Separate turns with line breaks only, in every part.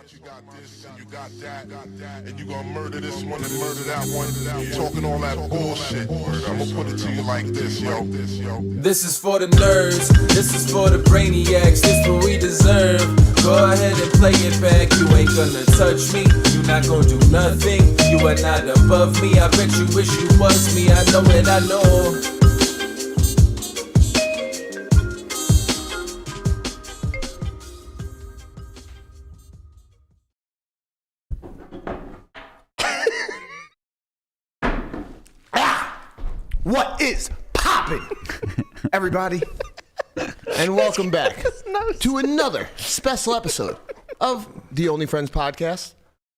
You got this, and you got that, and you gonna murder this one and murder that one. Talking all that bullshit. I'm gonna put it to you like this, yo.
This is for the nerds, this is for the brainiacs, this what we deserve. Go ahead and play it back, you ain't gonna touch me, you not gonna do nothing, you are not above me. I bet you wish you was me, I know it, I know.
What is poppin', everybody? And welcome back to another special episode of the Only Friends podcast.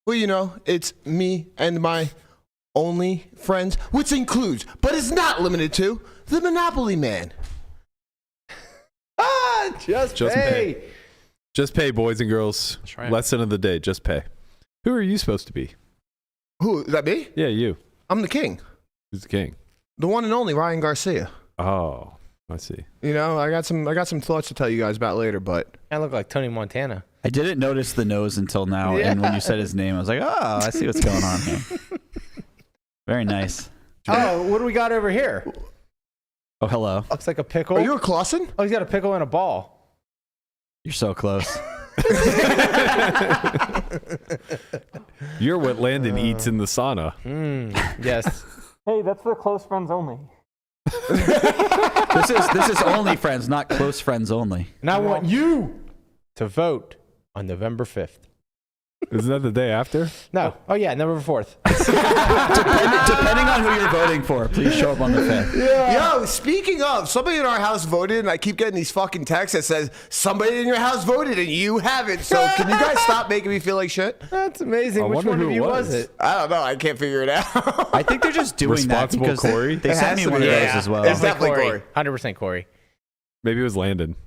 Well, you know, it's me and my only friends, which includes, but is not limited to, the Monopoly Man.
Just pay.
Just pay, boys and girls.
That's right.
Lesson of the day, just pay. Who are you supposed to be?
Who, is that me?
Yeah, you.
I'm the king.
Who's the king?
The one and only Ryan Garcia.
Oh, I see.
You know, I got some thoughts to tell you guys about later, but
I look like Tony Montana.
I didn't notice the nose until now,
Yeah.
and when you said his name, I was like, oh, I see what's going on here. Very nice.
Oh, what do we got over here?
Oh, hello.
Looks like a pickle.
are you a Clausen?
Oh, he's got a pickle and a ball.
You're so close.
You're what Landon eats in the sauna.
Yes.
Hey, that's for close friends only.
This is only friends, not close friends only.
And I want you to vote on November 5th.
Isn't that the day after?
No. Oh, yeah, November 4th.
Depending on who you're voting for, please show up on the 5th.
Yo, speaking of, somebody in our house voted, and I keep getting these fucking texts that says, somebody in your house voted and you haven't. So can you guys stop making me feel like shit?
That's amazing.
I
Which
wonder
one
who
of
it
you
was.
was it?
I don't know. I can't figure it out.
I think they're just doing that
Responsible
because
Corey?
they
It
sent
has
me
to
one
be.
of those
Yeah.
as well.
It's definitely
Corey.
Corey.
100% Corey.
Maybe it was Landon.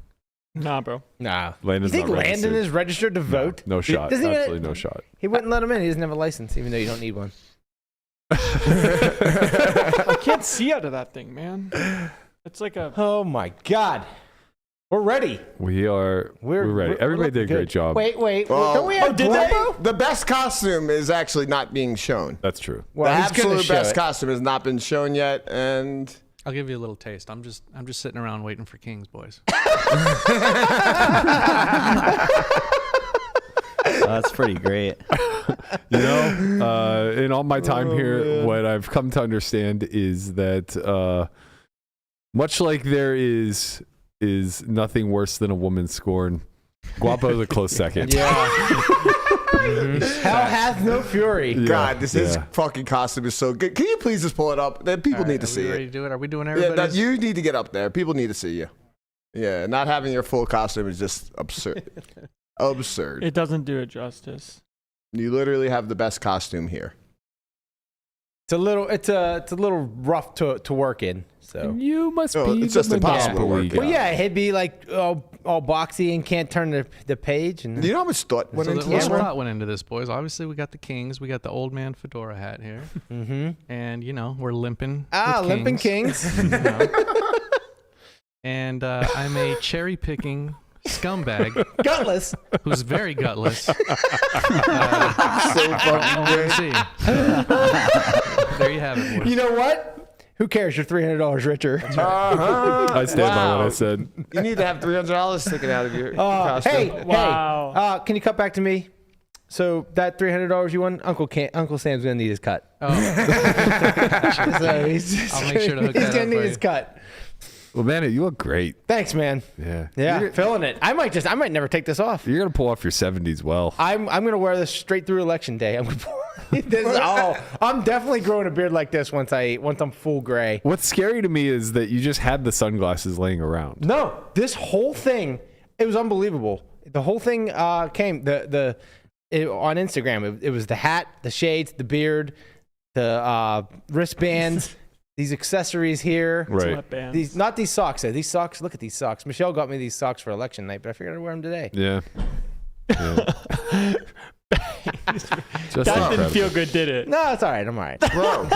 Nah, bro.
Nah.
Landon's
You think
not
Landon
registered.
is registered to vote?
No shot.
Doesn't even-
Absolutely no shot.
He wouldn't let him in. He doesn't have a license, even though you don't need one.
I can't see out of that thing, man. It's like a.
Oh, my God. We're ready.
We're ready. Everybody did a great job.
Wait.
Well,
Don't we have Globo?
The best costume is actually not being shown.
That's true.
Well,
the
he's gonna
absolute
show
best
it.
costume has not been shown yet, and
I'll give you a little taste. I'm just sitting around waiting for Kings, boys.
That's pretty great.
You know, in all my time here, what I've come to understand is that much like there is nothing worse than a woman's scorn, Guapo's a close second.
Yeah. Hell hath no fury.
Yeah,
God, this
yeah.
fucking costume is so good. Can you please just pull it up? Then people need to see
Ready
it.
to do it? Are we doing
Yeah,
everybody?
you need to get up there. People need to see you. Yeah, not having your full costume is just absurd. Absurd.
It doesn't do it justice.
You literally have the best costume here.
It's a little rough to work in. So.
You must
Oh,
be
it's just
the
impossible to
Monopoly
work
guy.
Well, yeah, he'd be like all boxy and can't turn the page. And
Do you know how much thought went
So
into
lots
this
of
one?
thought went into this, boys. Obviously, we got the Kings. We got the old man fedora hat here. And, you know, we're limping. with
limping Kings.
You know. And I'm a cherry-picking scumbag
Gutless.
who's very gutless.
So fucking
We'll
good.
see. There you have it, boys.
You know what? Who cares? You're $300 richer.
I stand by what I said.
You need to have $300 sticking out of your costume.
Hey,
Wow.
can you cut back to me? So that $300 you won, Uncle Sam's gonna need his cut.
Oh,
So he's
I'll make sure to hook
he's
that
gonna
up
need
for
his
you.
cut.
Well, man, you look great.
Thanks, man.
Yeah.
Yeah, feeling it. I might never take this off.
You're gonna pull off your 70s well.
I'm gonna wear this straight through election day. I'm definitely growing a beard like this once I'm full gray.
What's scary to me is that you just had the sunglasses laying around.
No, this whole thing, it was unbelievable. The whole thing came on Instagram. It was the hat, the shades, the beard, the wristbands, these accessories here.
Right.
Sweatbands.
Not these socks. These socks. Look at these socks. Michelle got me these socks for election night, but I figured I'd wear them today.
Yeah. Just
That didn't
incredible.
feel good, did it?
No, it's all right. I'm all right.
Bro,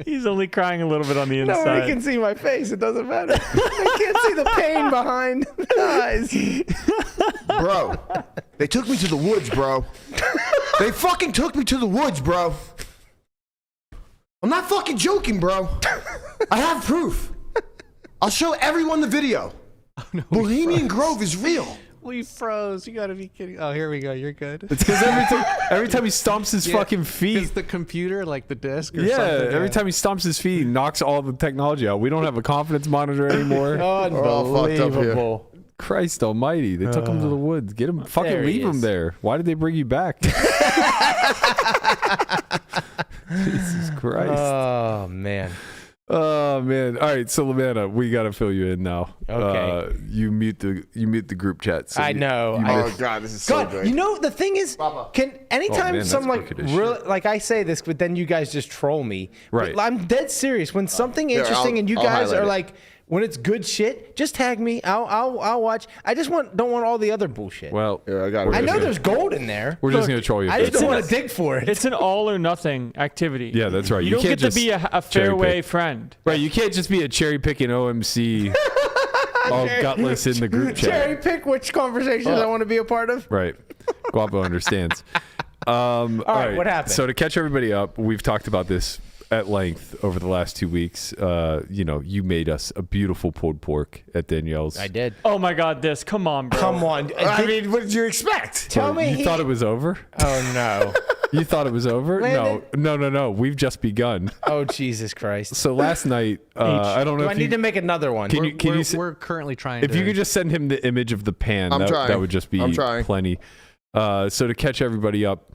He's only crying a little bit on the inside.
Nobody can see my face. It doesn't matter. They can't see the pain behind the eyes.
bro, they took me to the woods, bro. They fucking took me to the woods, bro. I'm not fucking joking, bro. I have proof. I'll show everyone the video. Bohemian Grove is real.
We froze. You gotta be kidding. Oh, here we go. You're good.
It's because every time he stomps his fucking feet.
Is the computer like the disk or
Yeah,
something?
every time he stomps his feet, he knocks all the technology out. We don't have a confidence monitor anymore.
all fucked up here.
Unbelievable.
Christ almighty. They took him to the woods. Get him, fucking
There he
leave him
is.
there. Why did they bring you back? Jesus Christ.
Oh, man.
Oh man! All right, so Lamanna, we gotta fill you in now.
Okay.
You mute the group chat. So
I know.
Oh god, this is so
God,
good.
you know the thing is, can anytime
man,
some
that's
like
crooked as
really like I say this, but then you guys just troll me.
Right.
But I'm dead serious. When something interesting and you
I'll
guys
highlight
are
it.
like, when it's good shit, just tag me. I'll watch. I just don't want all the other bullshit.
Well,
Yeah, I got it.
we're
I
just
know
gonna-
there's gold in there.
We're just gonna troll you.
I just
for
don't
that.
want to dig for it.
It's an all or nothing activity.
Yeah, that's right.
You don't
can't
get to
just
be a
cherry
fairway
pick.
friend.
Right, you can't just be a cherry picking OMC, all gutless in the group
Cherry
chat.
pick which conversations I want to be a part of.
Right, Guapo understands. All
right, what happened?
So to catch everybody up, we've talked about this at length over the last 2 weeks. You made us a beautiful pulled pork at Danielle's.
I did.
Oh my God, this. Come on, bro.
Come on.
I mean, what did you expect?
Tell me.
You thought it was over?
Oh no.
You thought it was over?
Landon?
No. We've just begun.
Oh Jesus Christ.
So last night, I don't know
Do I
if
need
you
to make another one?
can you
We're currently trying
if
to.
you could just send him the image of the pan,
I'm
that
trying.
would just be
I'm trying.
plenty. So to catch everybody up,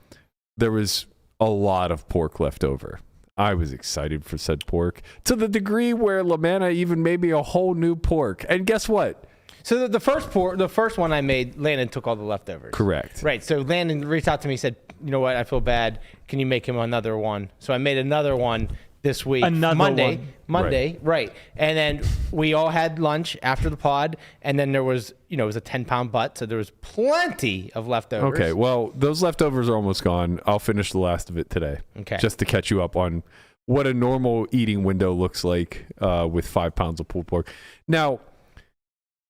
there was a lot of pork left over. I was excited for said pork to the degree where Lamanna even made me a whole new pork. And guess what?
So the first one I made, Landon took all the leftovers.
Correct.
Right. So Landon reached out to me, said, "You know what? I feel bad. Can you make him another one?" So I made another one this week.
Another
Monday.
one.
Monday. Right. And then we all had lunch after the pod, and then there was, it was a 10-pound butt, so there was plenty of leftovers.
Okay, well, those leftovers are almost gone. I'll finish the last of it today.
Okay.
Just to catch you up on what a normal eating window looks like with 5 pounds of pulled pork. Now,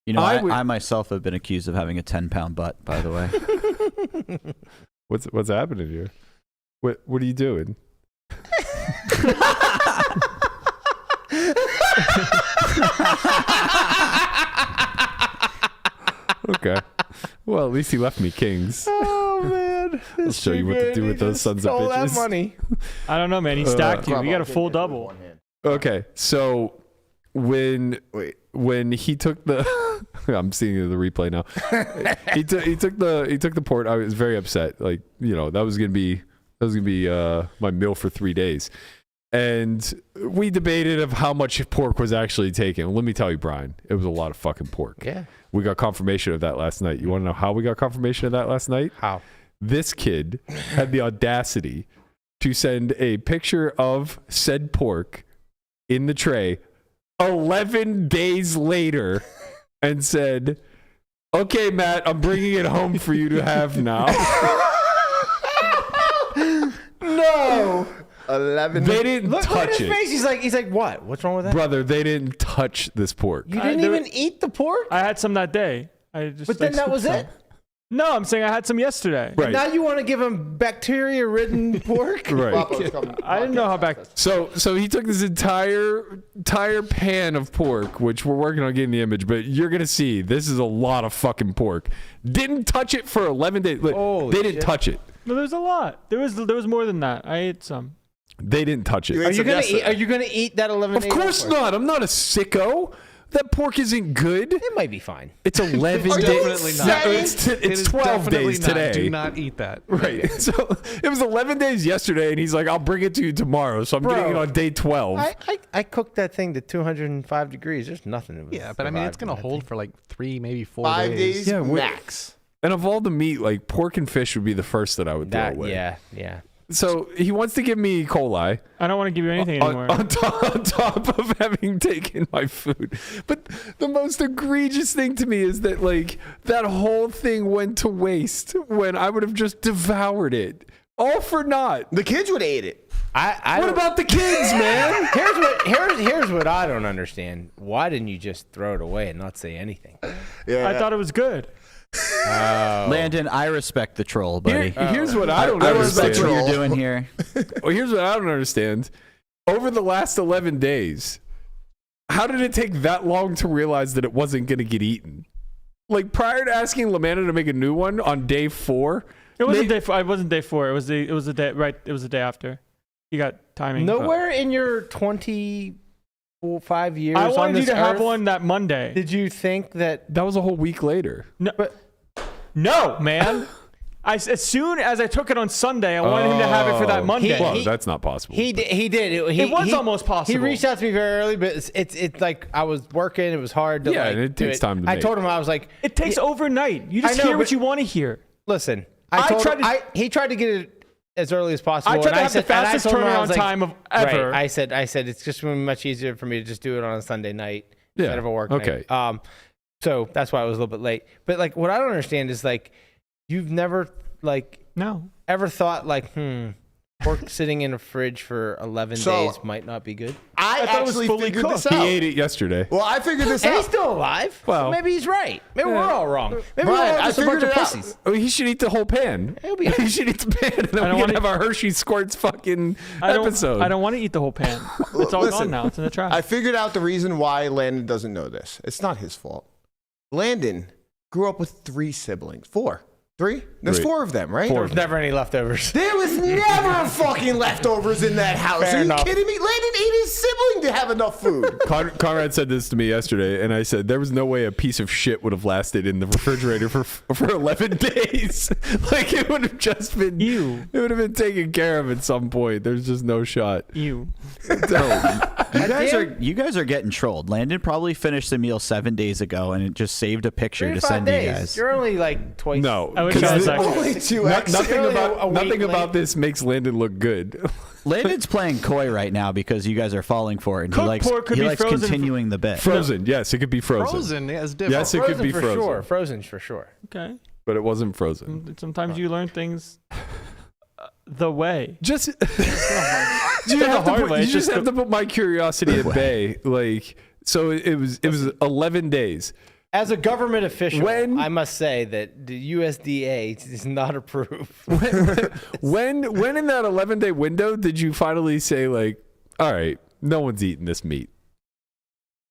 You know,
I would-
I myself have been accused of having a 10-pound butt, by the way.
what's happening here? What are you doing? Okay. Well, at least he left me kings.
Oh man.
I'll show you what to do with those sons of
All that
bitches.
money.
I don't know, man. He stacked you. You got a full double.
Okay, so when he took the, I'm seeing the replay now. he took the port. I was very upset. Like, that was gonna be my meal for 3 days, and we debated of how much pork was actually taken. Let me tell you, Brian, it was a lot of fucking pork.
Yeah.
We got confirmation of that last night. You want to know how we got confirmation of that last night?
How?
This kid had the audacity to send a picture of said pork in the tray 11 days later and said, "Okay, Matt, I'm bringing it home for you to have now."
No.
11.
They didn't
Look at
touch
his
it.
face. He's like, what? What's wrong with that?
Brother, they didn't touch this pork.
You didn't
there-
even eat the pork?
I had some that day.
But then that was it?
No, I'm saying I had some yesterday.
Right.
Now you want to give him bacteria-ridden pork?
Right.
I didn't know how back.
So he took this entire pan of pork, which we're working on getting the image, but you're gonna see this is a lot of fucking pork. Didn't touch it for 11 days. Look,
Holy
they didn't
shit.
touch it.
No, there's a lot. There was more than that. I ate some.
They didn't touch it.
You
Are
ate
you
some
gonna
yesterday.
eat? Are you gonna eat that 11?
Of course not. I'm not a sicko. That pork isn't good.
It might be fine.
It's 11
Are you
days.
definitely
No,
not.
it's
It is
12
definitely
days
not.
today.
Do not eat that.
Right. So it was 11 days yesterday, and he's like, "I'll bring it to you tomorrow." So I'm
Bro,
getting it on day 12.
I cooked that thing to 205 degrees. There's nothing.
Yeah, but I mean, it's gonna hold for like 3, maybe 4
5
days.
days
Yeah,
max.
And of all the meat, like pork and fish would be the first that I would throw away.
Yeah.
So he wants to give me E. coli.
I don't want to give you anything anymore.
On top of having taken my food. But the most egregious thing to me is that, like, that whole thing went to waste when I would have just devoured it. All for naught.
The kids would have ate it.
What about the kids, man?
Here's what I don't understand. Why didn't you just throw it away and not say anything?
Yeah.
I thought it was good.
Landon, I respect the troll, buddy.
Here's what I don't
I
understand.
respect what you're doing here.
Well, here's what I don't understand. Over the last 11 days, how did it take that long to realize that it wasn't going to get eaten? Like, prior to asking Lamanna to make a new one on day 4,
It wasn't day 4. It wasn't day 4. It was the day right. It was the day after. You got timing.
Nowhere in your 25 years
I
on
wanted you
this
to have
earth
one that Monday.
did you think that
that was a whole week later.
No, man. As soon as I took it on Sunday, I wanted him to have it for that Monday.
Well, that's not possible.
he did?
It was almost possible.
He reached out to me very early, but it's like I was working. It was hard to
and it takes time to
I
make.
told him I was like,
It takes overnight. You just
I know,
hear what
but-
you want to hear.
listen. He tried to get it as early as possible.
I tried to have the
and I
fastest
told him, I
turnaround
was like,
time of ever.
Right. I said it's just gonna be much easier for me to just do it on a Sunday night instead of a work
okay.
night. So that's why I was a little bit late. But like, what I don't understand is like, you've never like
No.
ever thought like, pork sitting in a fridge for 11 days might not be good.
I
thought it was
actually
fully
figured
cooked.
this out.
He ate it yesterday.
Well, I figured this
And
out.
he's still alive.
Well-
So maybe he's right. Maybe we're all wrong. Maybe
Brian,
we're all
I
just a bunch
figured
of
it out.
pussies.
I mean, he should eat the whole pan.
He'll be-
He should eat the pan, and then
don't
we can
wanna-
have our Hershey Squirts fucking episode.
I don't want to eat the whole pan. It's all
Listen,
gone now. It's in the trash.
I figured out the reason why Landon doesn't know this. It's not his fault. Landon grew up with 3 siblings. 4. 3? There's
3.
4 of them, right?
There was never any leftovers.
There was never fucking leftovers in that house.
Fair
Are you
enough.
kidding me? Landon ate his sibling to have enough food.
Conrad said this to me yesterday, and I said there was no way a piece of shit would have lasted in the refrigerator for 11 days. Like, it would have just been
Ew.
It would have been taken care of at some point. There's just no shot.
You.
You guys are getting trolled. Landon probably finished the meal 7 days ago, and it just saved a picture
3
to
to 5
send you
days.
guys.
You're only like twice.
No,
I wish I
'cause
was
the-
actually-
Only 2x.
nothing
Really
about
a week
nothing
late.
about this makes Landon look good.
Landon's playing coy right now because you guys are falling for it, and
Cooked pork could
he
be
likes
frozen
continuing the bet.
Frozen, yes, it could be frozen.
Frozen, yeah, it's different.
Yes, it could be
for
frozen,
sure. Frozen for sure.
Okay.
but it wasn't frozen.
Sometimes you learn things the way.
Just
You have to put-
you just have to put my curiosity at bay. Like, so it was 11 days.
As a government official,
When-
I must say that the USDA does not approve.
When in that 11-day window did you finally say, like, all right, no one's eating this meat?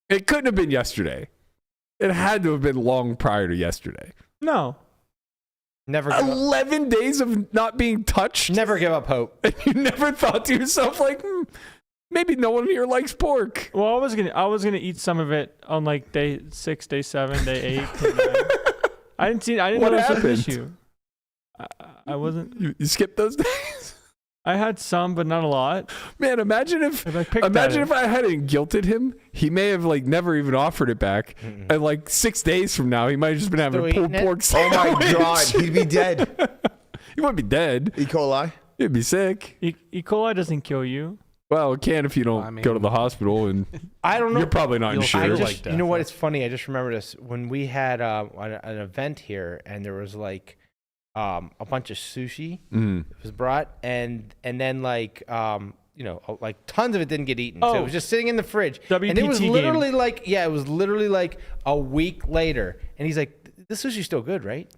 It couldn't have been yesterday. It had to have been long prior to yesterday.
No.
Never give up.
11 days of not being touched?
Never give up hope.
And you never thought to yourself, like, maybe no one here likes pork.
Well, I was gonna eat some of it on like day 6, day 7, day 8. I didn't
What
know this was an
happened?
issue. I wasn't.
You skipped those days?
I had some, but not a lot.
Man, imagine if
I picked at
if
it.
I hadn't guilted him, he may have like never even offered it back. And like 6 days from now, he might have just been having a
Still
pulled
eating it?
pork
Oh my
sandwich.
God, he'd be dead.
He wouldn't be dead.
E. coli?
He'd be sick.
E. coli doesn't kill you.
Well, it can if you don't go to the hospital, and
I don't know.
you're probably not
You'll
insured.
feel
I
like
just,
death,
you know what?
though.
It's funny. I just remember this when we had an event here, and there was like a bunch of sushi was brought, and then like like tons of it didn't get eaten, so it was just sitting in the fridge. And it was
WPT game.
literally like it was literally like a week later, and he's like, "This sushi's still good, right?"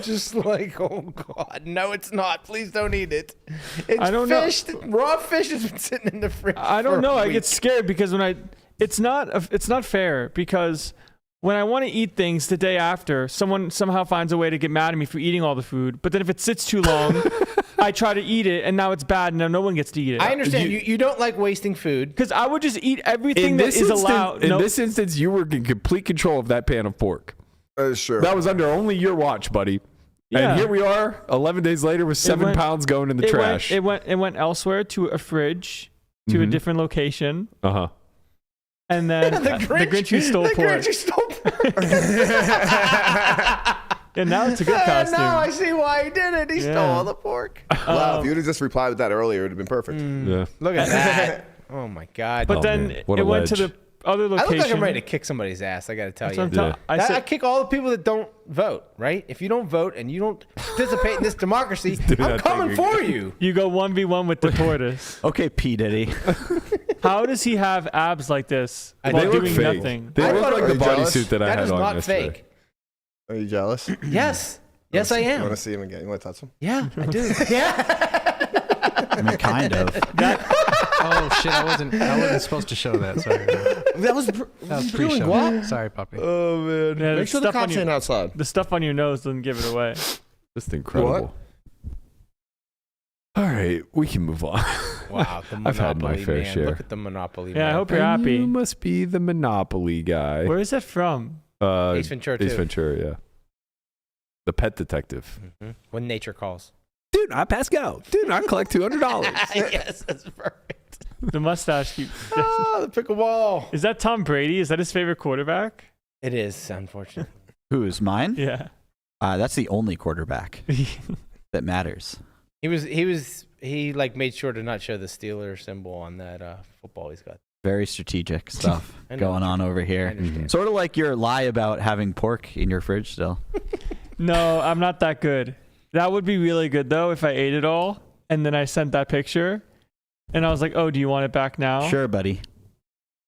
Just like, oh God, no, it's not. Please don't eat it. It's
I don't know.
fish. Raw fish has been sitting in the fridge.
I
for
don't
a
know. I
week.
get scared because it's not fair because when I want to eat things the day after, someone somehow finds a way to get mad at me for eating all the food. But then if it sits too long, I try to eat it, and now it's bad, and now no one gets to eat it.
I understand you don't like wasting food.
Because I would just eat everything that is allowed.
In this instance, you were in complete control of that pan of pork.
That is true.
That was under only your watch, buddy.
Yeah.
And here we are, 11 days later, with 7 pounds going in the trash.
It went elsewhere to a fridge, to a different location, and then the Grinch who stole pork.
Grinch who stole pork.
Yeah, now it's a good costume.
Now I see why he did it. He stole all the pork.
Wow, if you would have just replied with that earlier, it would have been perfect.
Yeah.
Look at that. Oh my God.
But
Oh,
then
man. What
it
a
went to
ledge.
the other
I
location.
look like I'm ready to kick somebody's ass. I got to tell
That's
you.
what I'm
Yeah.
I
I
said,
kick all the people that don't vote, right? If you don't vote and you don't participate in this democracy, I'm
that
coming
thing
for you.
you go 1v1 with the tortoise.
Okay, P. Diddy.
How does he have abs like this
They
while
look
doing
fake.
nothing?
They
I
look
thought
like
it
the
was jealous.
bodysuit that I
That
had
is
on
not
yesterday.
fake.
Are you jealous?
Yes. Yes, I
You
am.
want to see him again? You want to touch him?
Yeah, I do. Yeah.
I mean, kind of.
Oh shit! I wasn't supposed to show that. Sorry.
That was
That was
doing
pre-show.
what?
Sorry, puppy.
Oh man!
Yeah,
Make sure the
stuff on
cops
you-
ain't outside.
The stuff on your nose doesn't give it away.
Just incredible. All right, we can move on.
Wow, the Monopoly
I've had my fair
man.
share.
Look at the Monopoly
Yeah, I
man.
hope you're happy.
You must be the Monopoly guy.
Where is that from?
Ace Ventura
Ace
2.
Ventura, yeah. The pet detective.
Mhm. When nature calls.
Dude, I Pascal. Dude, I collect $200.
Yes, that's perfect.
The mustache keeps.
Oh, the pickleball.
Is that Tom Brady? Is that his favorite quarterback?
It is, unfortunately.
Who's mine?
Yeah.
That's the only quarterback that matters.
He like made sure to not show the Steeler symbol on that football he's got.
Very strategic stuff
I know
going
what
on over
I
here.
understand.
Sort of like your lie about having pork in your fridge still.
No, I'm not that good. That would be really good though if I ate it all and then I sent that picture and I was like, "Oh, do you want it back now?"
Sure, buddy.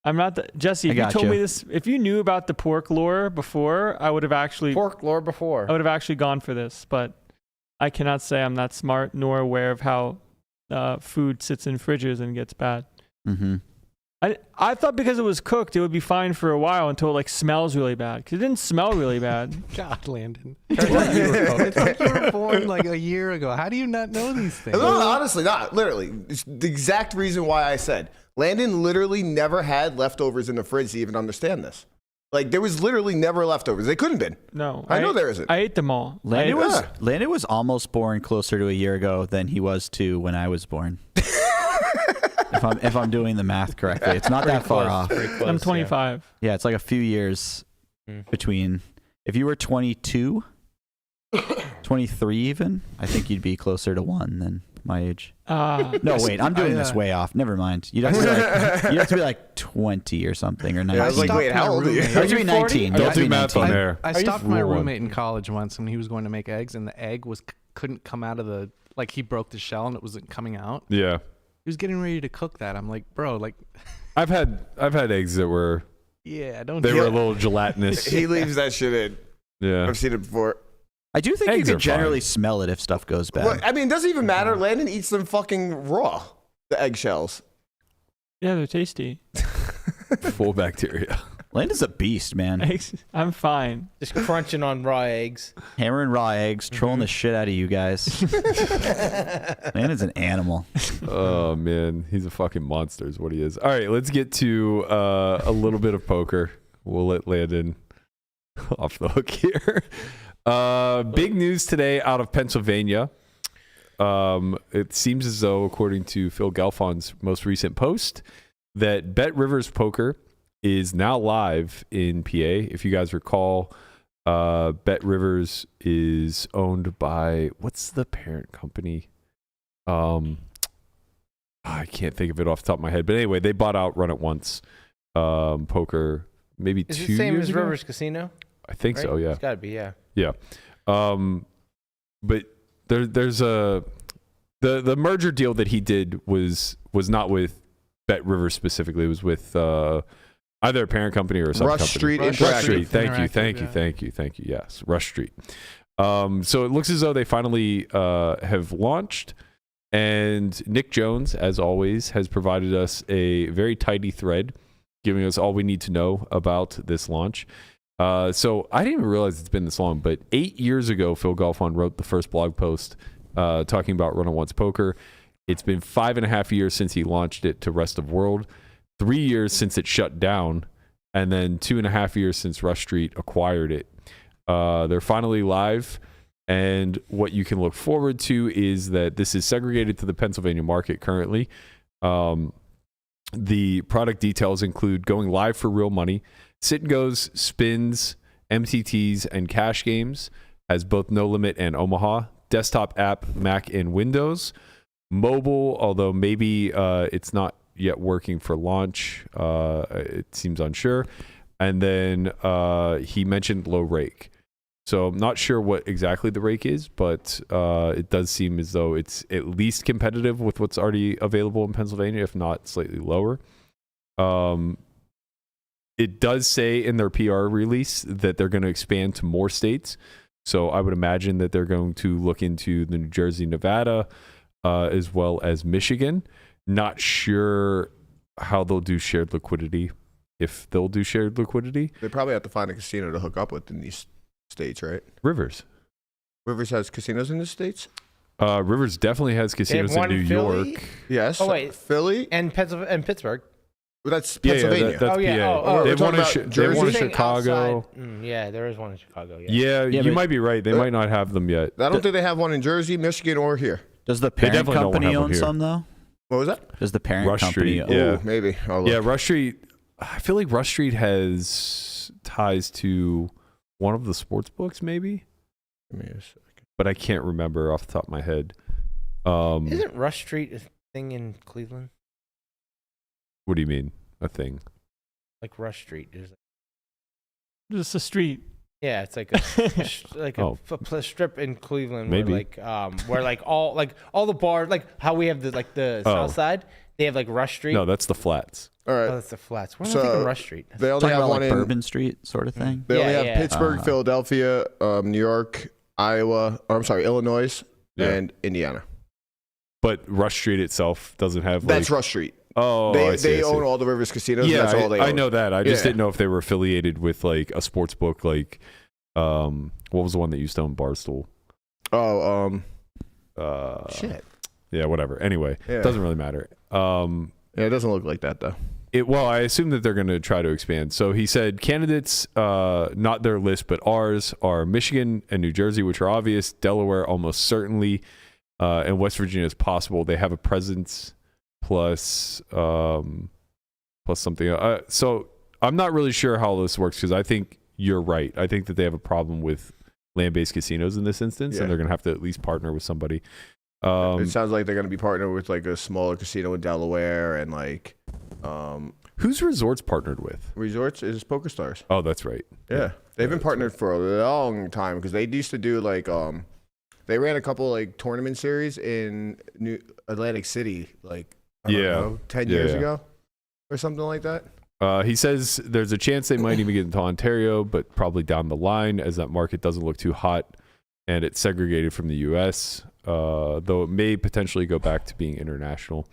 I'm not Jesse,
I
if you
got
told
you.
me this, if you knew about the pork lore before, I would have actually
Pork lore before.
I would have actually gone for this, but I cannot say I'm that smart nor aware of how food sits in fridges and gets bad.
Mm-hmm.
I thought because it was cooked, it would be fine for a while until it like smells really bad. Because it didn't smell really bad.
God, Landon. It's like you were born like a year ago. How do you not know these things?
No, honestly, not literally. It's the exact reason why I said Landon literally never had leftovers in the fridge to even understand this. Like there was literally never leftovers. They couldn't have been.
No,
I know there isn't.
I ate them all.
Landon was almost born closer to a year ago than he was to when I was born. if I'm doing the math correctly, it's not that far off.
I'm 25.
Yeah, it's like a few years between. If you were 22, 23 even, I think you'd be closer to 1 than my age. No, wait, I'm doing this way off. Never mind. You'd have to be like 20 or something or 19.
Yeah, I was like, wait, how old are you?
You have to be 19.
Don't do math on air.
I stopped my roommate in college once when he was going to make eggs, and the egg couldn't come out of the he broke the shell and it wasn't coming out.
Yeah.
He was getting ready to cook that. I'm like, bro, like,
I've had eggs that were
yeah, don't.
they
do
were a
it.
little gelatinous.
He leaves that shit in.
Yeah.
I've seen it before.
I do think
Eggs
you
are
can generally
fine.
smell it if stuff goes bad.
Look, I mean, it doesn't even matter. Landon eats them fucking raw. The eggshells.
Yeah, they're tasty.
Full bacteria.
Landon's a beast, man.
I'm fine.
Just crunching on raw eggs.
Hammering raw eggs, trolling the shit out of you guys. Landon's an animal.
Oh man, he's a fucking monster is what he is. All right, let's get to a little bit of poker. We'll let Landon off the hook here. Big news today out of Pennsylvania. It seems as though, according to Phil Gelfond's most recent post, that BetRiversPoker is now live in PA. If you guys recall, BetRivers is owned by, what's the parent company? I can't think of it off the top of my head. But anyway, they bought out Run It Once Poker maybe
Is
2
it the same
years
as
ago.
Rivers Casino?
I think
Right?
so, yeah.
It's got to be, yeah.
Yeah. But there's the merger deal that he did was not with BetRivers specifically. It was with either a parent company or a sub company.
Rush Street
Rush
Interactive.
Rush Street. Thank you.
Interactive,
Thank you. Yes, Rush Street. So it looks as though they finally have launched. And Nick Jones, as always, has provided us a very tidy thread, giving us all we need to know about this launch. So I didn't even realize it's been this long, but 8 years ago, Phil Gelfond wrote the first blog post talking about Run It Once Poker. It's been 5.5 years since he launched it to rest of world, 3 years since it shut down, and then 2.5 years since Rush Street acquired it. They're finally live. And what you can look forward to is that this is segregated to the Pennsylvania market currently. The product details include going live for real money, sit and goes, spins, MTTs, and cash games, has both No Limit and Omaha. Desktop app, Mac and Windows. Mobile, although maybe it's not yet working for launch. It seems unsure. And then he mentioned low rake. So I'm not sure what exactly the rake is, but it does seem as though it's at least competitive with what's already available in Pennsylvania, if not slightly lower. It does say in their PR release that they're going to expand to more states. So I would imagine that they're going to look into the New Jersey, Nevada, as well as Michigan. Not sure how they'll do shared liquidity, if they'll do shared liquidity.
They probably have to find a casino to hook up with in these states, right?
Rivers
has casinos in the states?
Rivers definitely has casinos in New
Philly?
York.
Yes.
Oh, wait.
Philly?
And Pittsburgh.
Well, that's Pennsylvania.
That's
Oh, yeah.
PA.
Oh,
they
we're
want
talking about
they want
Jersey?
Chicago.
Yeah, there is one in Chicago.
Yeah,
Yeah,
you
but-
might be right. They might not have them yet.
I don't think they have one in Jersey, Michigan, or here.
Does the parent
definitely don't
company
have one
own
here.
some though?
What was that?
Does the parent
Rush
company
Street,
own?
yeah.
Ooh, maybe. I'll look.
Yeah, Rush Street. I feel like Rush Street has ties to one of the sports books, maybe,
Give me a second.
but I can't remember off the top of my head.
Isn't Rush Street a thing in Cleveland?
What do you mean, a thing?
Like Rush Street is.
Just a street.
Yeah, it's like a strip in Cleveland.
Maybe.
Where all the bars, like how we have the South Side, they have like Rush Street.
No, that's the Flats.
All right.
Oh, that's the Flats. Where am
So,
I thinking Rush Street?
They only
Talking
have
about
one
like
in
Bourbon Street sort of thing.
They only
Yeah,
have
yeah.
Pittsburgh, Philadelphia, New York, Iowa, Illinois,
Yeah.
and Indiana.
But Rush Street itself doesn't have.
That's
like,
Rush Street.
Oh,
They
I see, I see.
own all the Rivers casinos.
Yeah,
and that's all they own.
I know that. I just
Yeah.
didn't know if they were affiliated with like a sports book, like what was the one that used to own Barstool?
Oh,
Shit. Yeah, whatever. Anyway,
Yeah.
doesn't really matter.
yeah, it doesn't look like that though.
Well, I assume that they're going to try to expand. So he said candidates, not their list, but ours are Michigan and New Jersey, which are obvious. Delaware, almost certainly, and West Virginia is possible. They have a presence plus something. So I'm not really sure how this works because I think you're right. I think that they have a problem with land-based casinos in this instance,
Yeah.
and they're going to have to at least partner with somebody.
It sounds like they're going to be partnered with like a smaller casino in Delaware and like
Who's Resorts partnered with?
Resorts is Poker Stars.
Oh, that's right.
Yeah, they've been
that's
partnered for a long time because they used to do like they ran a couple like tournament series in New Atlantic City like I don't know, 10 years ago or something like that.
He says there's a chance they might even get into Ontario, but probably down the line as that market doesn't look too hot and it's segregated from the U.S., though it may potentially go back to being international.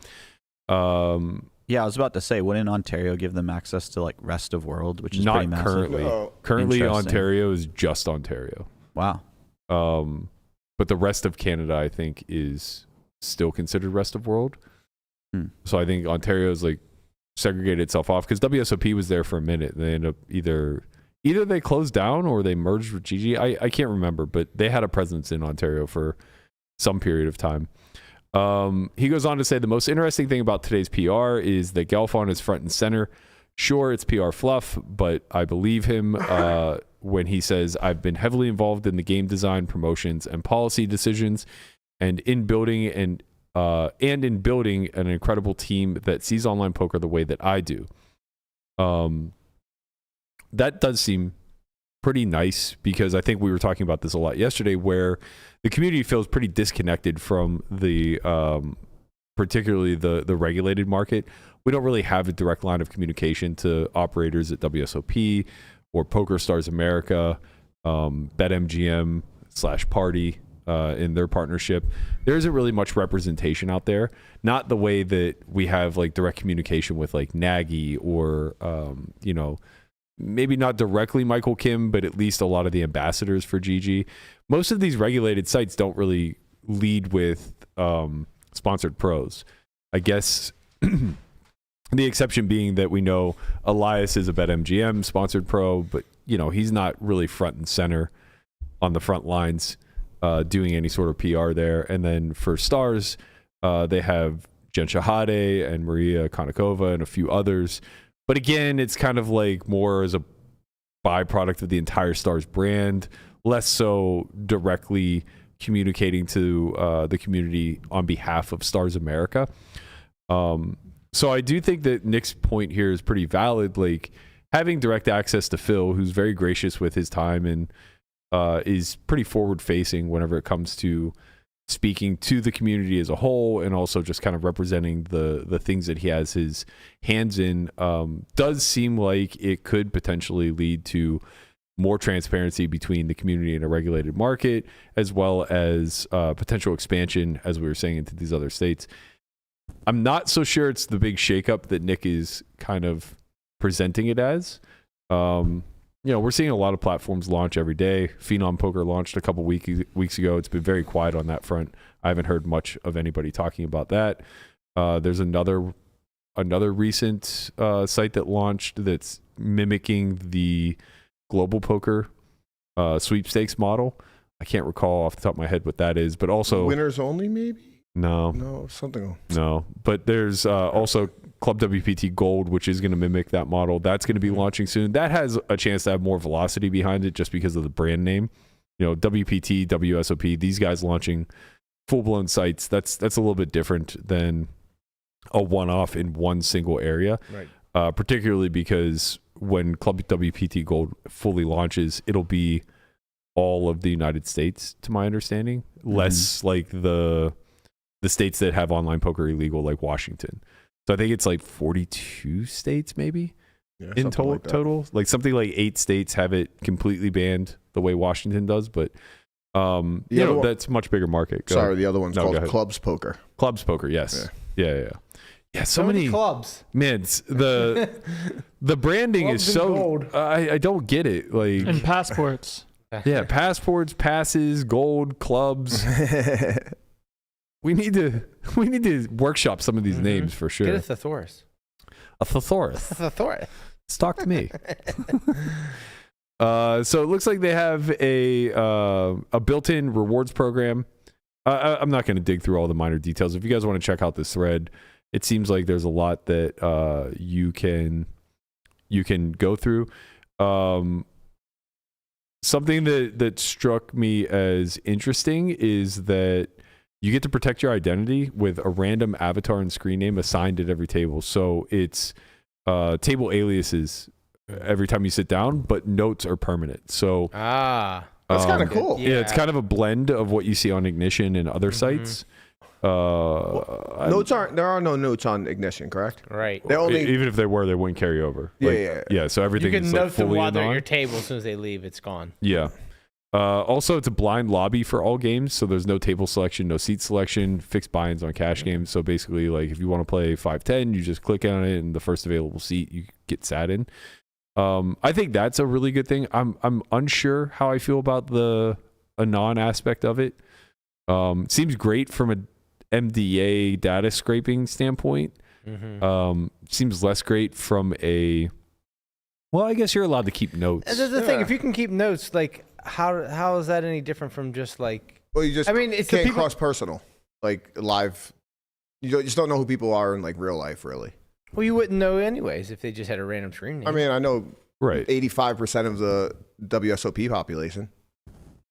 Yeah, I was about to say, wouldn't Ontario give them access to like rest of world, which is
Not
pretty massive?
currently.
No.
Currently,
Interesting.
Ontario is just Ontario.
Wow.
But the rest of Canada, I think, is still considered rest of world. So I think Ontario is like segregated itself off because WSOP was there for a minute. And they ended up either they closed down or they merged with GG. I can't remember, but they had a presence in Ontario for some period of time. He goes on to say the most interesting thing about today's PR is that Gelfond is front and center. Sure, it's PR fluff, but I believe him when he says I've been heavily involved in the game design, promotions, and policy decisions, and in building an incredible team that sees online poker the way that I do. That does seem pretty nice because I think we were talking about this a lot yesterday, where the community feels pretty disconnected from the particularly the regulated market. We don't really have a direct line of communication to operators at WSOP or Poker Stars America, BetMGM /Party in their partnership. There isn't really much representation out there. Not the way that we have like direct communication with like Nagy or maybe not directly Michael Kim, but at least a lot of the ambassadors for GG. Most of these regulated sites don't really lead with sponsored pros. I guess the exception being that we know Elias is a BetMGM sponsored pro, but he's not really front and center on the front lines doing any sort of PR there. And then for Stars, they have Jen Shahade and Maria Konnikova and a few others. But again, it's kind of like more as a byproduct of the entire Stars brand. less so directly communicating to the community on behalf of Stars America. So I do think that Nick's point here is pretty valid. Like having direct access to Phil, who's very gracious with his time and is pretty forward facing whenever it comes to speaking to the community as a whole, and also just kind of representing the things that he has his hands in, does seem like it could potentially lead to more transparency between the community and a regulated market, as well as potential expansion, as we were saying, into these other states. I'm not so sure it's the big shakeup that Nick is kind of presenting it as. We're seeing a lot of platforms launch every day. Phenom Poker launched a couple weeks ago. It's been very quiet on that front. I haven't heard much of anybody talking about that. There's another recent site that launched that's mimicking the global poker sweepstakes model. I can't recall off the top of my head what that is, but also
winners only, maybe.
No,
something else.
No, but there's also Club WPT Gold, which is going to mimic that model. That's going to be launching soon. That has a chance to have more velocity behind it just because of the brand name. WPT, WSOP, these guys launching full-blown sites, that's a little bit different than a one-off in one single area. Right. Particularly because when Club WPT Gold fully launches, it'll be all of the United States, to my understanding. Less like the states that have online poker illegal, like Washington. So I think it's like 42 states maybe in total. Like something like 8 states have it completely banned the way Washington does, but that's a much bigger market.
The other one's called Clubs Poker.
Clubs Poker, yes. Yeah. So many
clubs.
Man, the branding is so I don't get it. Like
and passports.
Yeah, passports, passes, gold, clubs. We need to workshop some of these names for sure.
Get a thesaurus.
A thesaurus. Talk to me. So it looks like they have a built-in rewards program. I'm not going to dig through all the minor details. If you guys want to check out this thread, it seems like there's a lot that you can go through. Something that struck me as interesting is that you get to protect your identity with a random avatar and screen name assigned at every table. So it's table aliases every time you sit down, but notes are permanent. So
that's kind of cool.
Yeah, it's kind of a blend of what you see on Ignition and other sites.
There are no notes on Ignition, correct?
Right.
Even if they were, they wouldn't carry over. Yeah. So everything
you can
is
note
like
them
fully
while they're at
anon.
your table. As soon as they leave, it's gone.
Yeah. Also, it's a blind lobby for all games, so there's no table selection, no seat selection, fixed buy-ins on cash games. So basically, like if you want to play 5-10, you just click on it, and the first available seat you get sat in. I think that's a really good thing. I'm unsure how I feel about the anon aspect of it. Seems great from a MDA data scraping standpoint. Seems less great from a. Well, I guess you're allowed to keep notes.
That's the thing. If you can keep notes, like how is that any different from just like?
Well, you just
it's
can't cross personal, like live. You just don't know who people are in like real life, really.
Well, you wouldn't know anyways if they just had a random screen name.
I mean, I know
85%
85% of the WSOP population.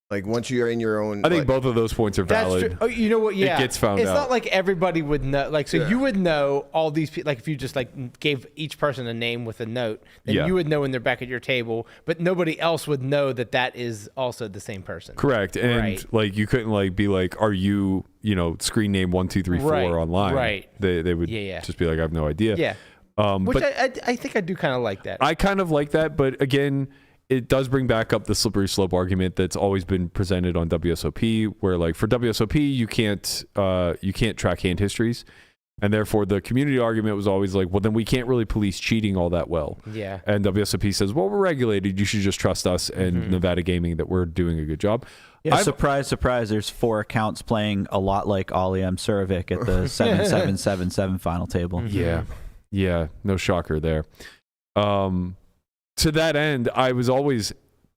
Like once you're in your own,
I think both of those points are valid.
That's true. Oh, you know what? Yeah,
it gets found out.
It's not like everybody would know. Like, so you would know all these people. Like, if you just like gave each person a name with a note, then you would know when they're back at your table. But nobody else would know that is also the same person.
Correct. And like you couldn't like be like, are you screen name 1 2 3 4 online?
Right.
They would just be like, I have no idea.
Yeah. Which I think I do kind of like that.
I kind of like that, but again, it does bring back up the slippery slope argument that's always been presented on WSOP, where like for WSOP you can't track hand histories, and therefore the community argument was always like, well then we can't really police cheating all that well.
Yeah.
And WSOP says, well we're regulated, you should just trust us and Nevada Gaming that we're doing a good job.
Yeah, surprise, there's 4 accounts playing a lot like Ollie M. Surovic at the 7777 final table.
Yeah, no shocker there. To that end, I was always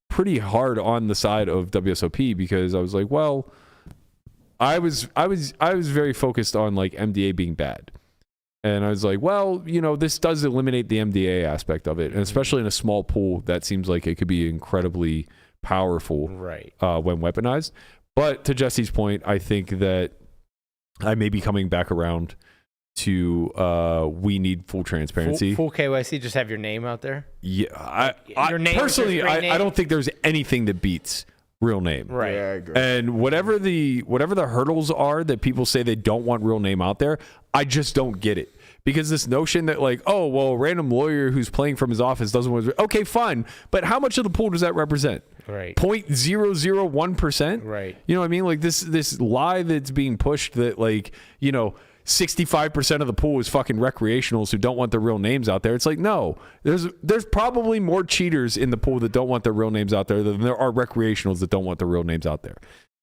pretty hard on the side of WSOP because I was like, well, I was very focused on like MDA being bad. And I was like, well, this does eliminate the MDA aspect of it. And especially in a small pool, that seems like it could be incredibly powerful
Right.
when weaponized. But to Jesse's point, I think that I may be coming back around to we need full transparency.
Full KYC, just have your name out there.
Yeah,
Your name,
personally,
your straight
I don't think there's anything that beats real name.
Right.
Yeah, I agree.
And whatever the hurdles are that people say they don't want real name out there, I just don't get it. Because this notion that like, oh, well, a random lawyer who's playing from his office doesn't want to, okay, fine. But how much of the pool does that represent?
Right.
0.001%?
Right.
You know what I mean? Like this lie that's being pushed that like, 65% of the pool is fucking recreationals who don't want their real names out there. It's like, no, there's probably more cheaters in the pool that don't want their real names out there than there are recreationals that don't want their real names out there.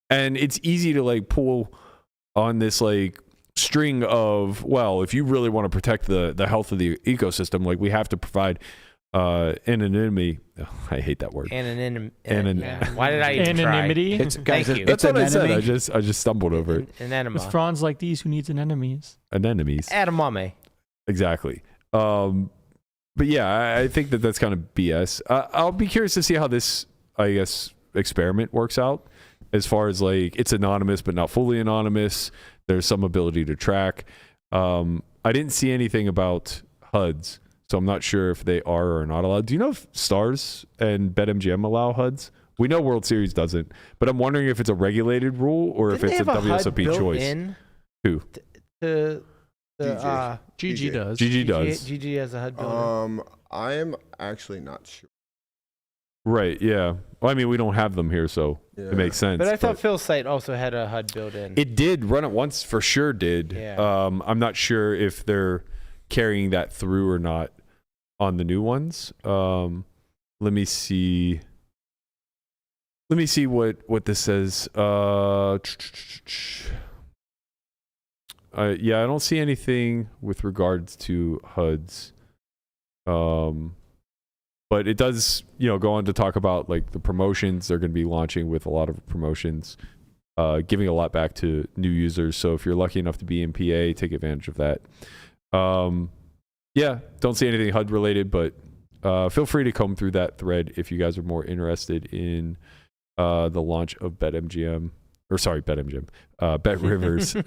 And it's easy to like pull on this like string of, well, if you really want to protect the health of the ecosystem, like we have to provide anonymity. Oh, I hate that word.
Why did I even
Anonymity.
It's, guys,
Thank you.
That's what I said.
anemone.
I just stumbled over it.
An enema.
With fronds like these, who needs an enemies?
Anemones.
Edamame.
Exactly. But yeah, I think that's kind of BS. I'll be curious to see how this, I guess, experiment works out. As far as like it's anonymous but not fully anonymous. There's some ability to track. I didn't see anything about HUDs, so I'm not sure if they are or not allowed. Do you know if Stars and BetMGM allow HUDs? We know World Series doesn't, but I'm wondering if it's a regulated rule or if it's a WSOP choice. Who?
GG does.
GG does.
GG has a HUD builder.
I am actually not sure.
Right, yeah. Well, I mean, we don't have them here, so
Yeah.
it makes sense.
But I thought Phil's site also had a HUD built in.
it did run it once, for sure did.
Yeah.
I'm not sure if they're carrying that through or not on the new ones. Let me see. Let me see what this says. Yeah, I don't see anything with regards to HUDs. But it does, go on to talk about like the promotions. They're going to be launching with a lot of promotions, giving a lot back to new users. So if you're lucky enough to be in PA, take advantage of that. Yeah, don't see anything HUD related, but feel free to comb through that thread if you guys are more interested in the launch of BetMGM. Bet Rivers.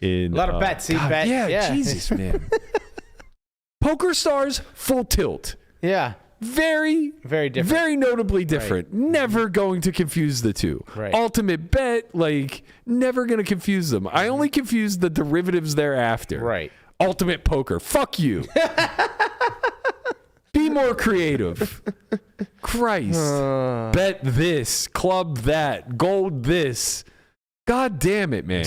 In
a lot of bets. Bet.
Yeah, Jesus, man. Poker Stars, full tilt.
Yeah.
Very,
very different.
Very notably different. Right. Never going to confuse the two.
Right.
Ultimate Bet, like, never going to confuse them. I only confuse the derivatives thereafter.
Right.
Ultimate Poker. Fuck you. Be more creative. Christ. Bet this. Club that. Gold this. God damn it, man.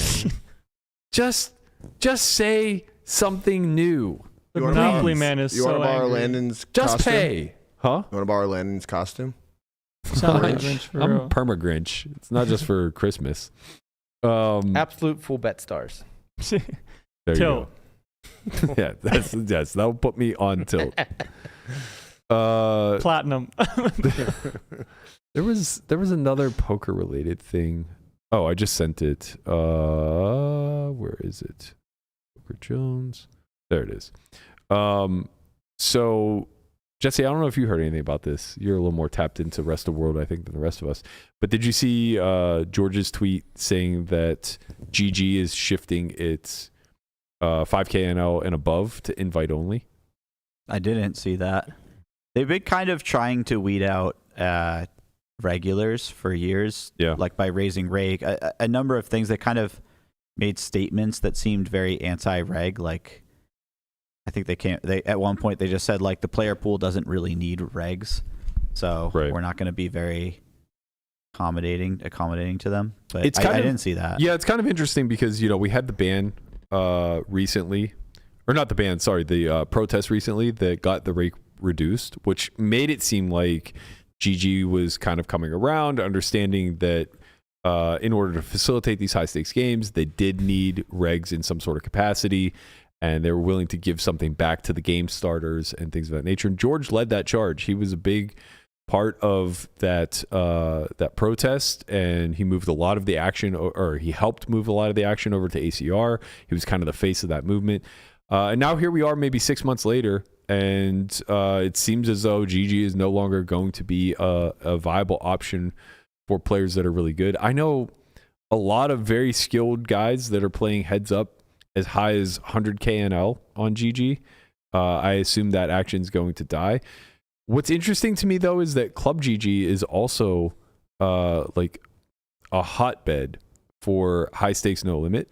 Just say something new.
The Monopoly Man is
You
so
want to borrow
angry.
Landon's
Just
costume?
pay. Huh?
You want to borrow Landon's costume?
Sound like Grinch for
I'm
real.
Perma Grinch. It's not just for Christmas.
Absolute full bet stars.
There you
Tilt.
go. Yeah, yes, that'll put me on tilt.
Platinum.
There was another poker related thing. Oh, I just sent it. Where is it? Poker Jones. There it is. So Jesse, I don't know if you heard anything about this. You're a little more tapped into the rest of the world, I think, than the rest of us. But did you see George's tweet saying that GG is shifting its 5K NL and above to invite only?
I didn't see that. They've been kind of trying to weed out regulars for years, like by raising rake. A number of things that kind of made statements that seemed very anti-reg, like I think they at one point they just said like the player pool doesn't really need regs, so we're not going to be very accommodating to them. But I didn't see that.
Yeah, it's kind of interesting because we had the ban recently, or not the ban, sorry, the protest recently that got the rate reduced, which made it seem like GG was kind of coming around, understanding that in order to facilitate these high stakes games, they did need regs in some sort of capacity. And they were willing to give something back to the game starters and things of that nature. And George led that charge. He was a big part of that protest, and he moved a lot of the action, or he helped move a lot of the action over to ACR. He was kind of the face of that movement. And now here we are, maybe 6 months later, and it seems as though GG is no longer going to be a viable option for players that are really good. I know a lot of very skilled guys that are playing heads up as high as 100k NL on GG. I assume that action is going to die. What's interesting to me though is that Club GG is also like a hotbed for high stakes no limit.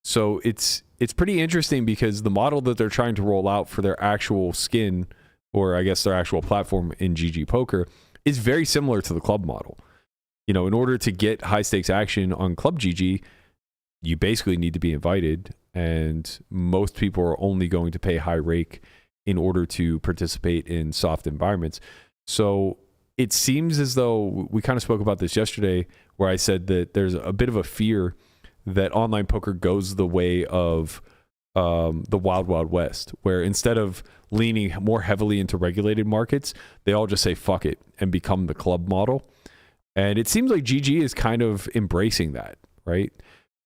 So it's pretty interesting because the model that they're trying to roll out for their actual skin, or I guess their actual platform in GGPoker, is very similar to the club model. In order to get high stakes action on Club GG, you basically need to be invited, and most people are only going to pay high rake in order to participate in soft environments. So it seems as though we kind of spoke about this yesterday, where I said that there's a bit of a fear that online poker goes the way of the Wild Wild West, where instead of leaning more heavily into regulated markets, they all just say fuck it and become the club model. And it seems like GG is kind of embracing that, right?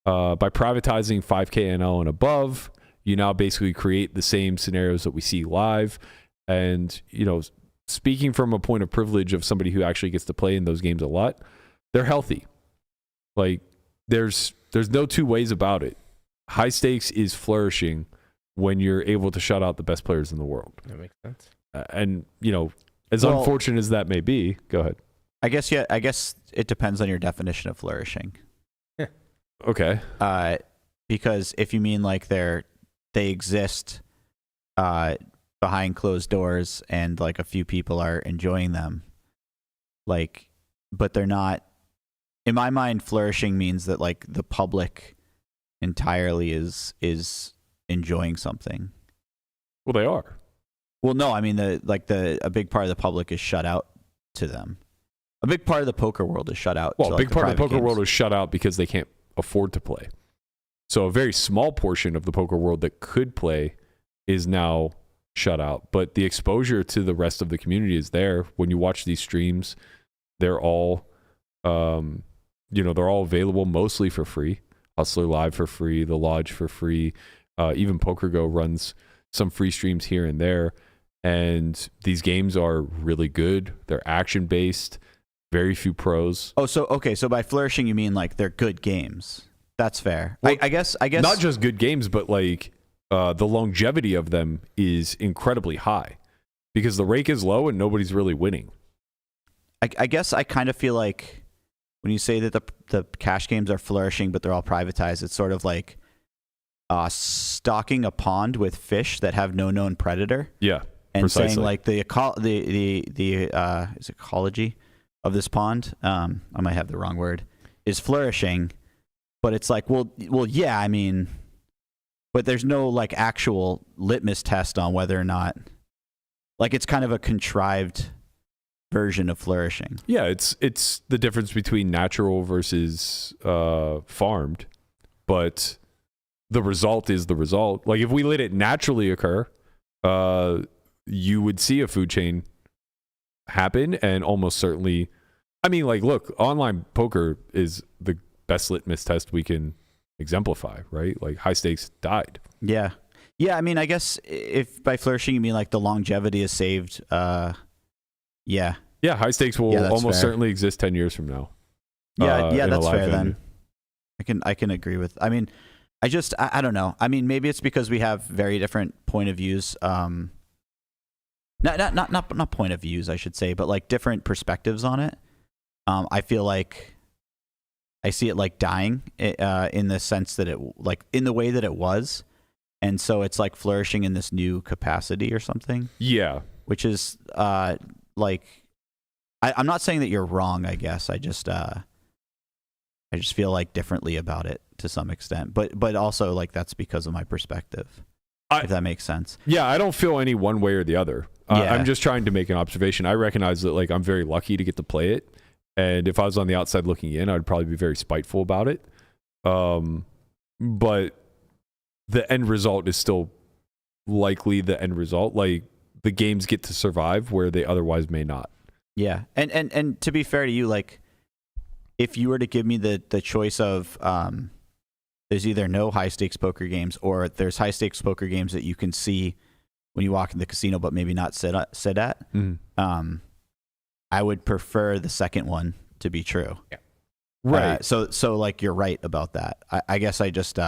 By privatizing 5K NL and above, you now basically create the same scenarios that we see live. And, speaking from a point of privilege of somebody who actually gets to play in those games a lot, they're healthy. Like, there's no two ways about it. High stakes is flourishing when you're able to shut out the best players in the world.
That makes sense.
And, as unfortunate as that may be, go ahead.
I guess it depends on your definition of flourishing.
Okay.
Because if you mean like they exist behind closed doors and like a few people are enjoying them, like, but they're not. In my mind, flourishing means that like the public entirely is enjoying something.
Well, they are.
Well, no, I mean a big part of the public is shut out to them. A big part of the poker world is shut out.
Well,
to,
a big part of the poker world is shut out because they can't afford to play. So a very small portion of the poker world that could play is now shut out. But the exposure to the rest of the community is there. When you watch these streams, they're all, they're all available mostly for free. Hustler Live for free, The Lodge for free. Even PokerGo runs some free streams here and there. And these games are really good. They're action-based. Very few pros.
Oh, so by flourishing you mean like they're good games. That's fair. Well, I guess
not just good games, but like the longevity of them is incredibly high because the rake is low and nobody's really winning.
I guess I kind of feel like when you say that the cash games are flourishing, but they're all privatized, it's sort of like stocking a pond with fish that have no known predator.
Yeah,
and
precisely.
saying like the ecology of this pond, I might have the wrong word, is flourishing, but it's like, well, yeah, I mean, but there's no like actual litmus test on whether or not, like, it's kind of a contrived version of flourishing.
Yeah, it's the difference between natural versus farmed, but the result is the result. Like if we let it naturally occur, you would see a food chain happen, and almost certainly, I mean, like, look, online poker is the best litmus test we can exemplify, right? Like high stakes died.
Yeah. I mean, I guess if by flourishing you mean like the longevity is saved, yeah,
high stakes will almost certainly exist 10 years from now.
Yeah, that's fair then. I can agree with. I mean, I don't know. I mean, maybe it's because we have very different point of views. Not point of views, I should say, but like different perspectives on it. I feel like I see it like dying in the sense that it, like, in the way that it was, and so it's like flourishing in this new capacity or something.
Yeah,
which is like, I'm not saying that you're wrong. I guess I just feel like differently about it to some extent, but also like that's because of my perspective. If that makes sense.
Yeah, I don't feel any one way or the other. I'm just trying to make an observation. I recognize that like I'm very lucky to get to play it, and if I was on the outside looking in, I'd probably be very spiteful about it. But the end result is still likely the end result. Like the games get to survive where they otherwise may not.
Yeah, and to be fair to you, like if you were to give me the choice of there's either no high stakes poker games or there's high stakes poker games that you can see when you walk in the casino, but maybe not sit at. I would prefer the second one to be true.
Yeah.
Right.
So like you're right about that. I guess I just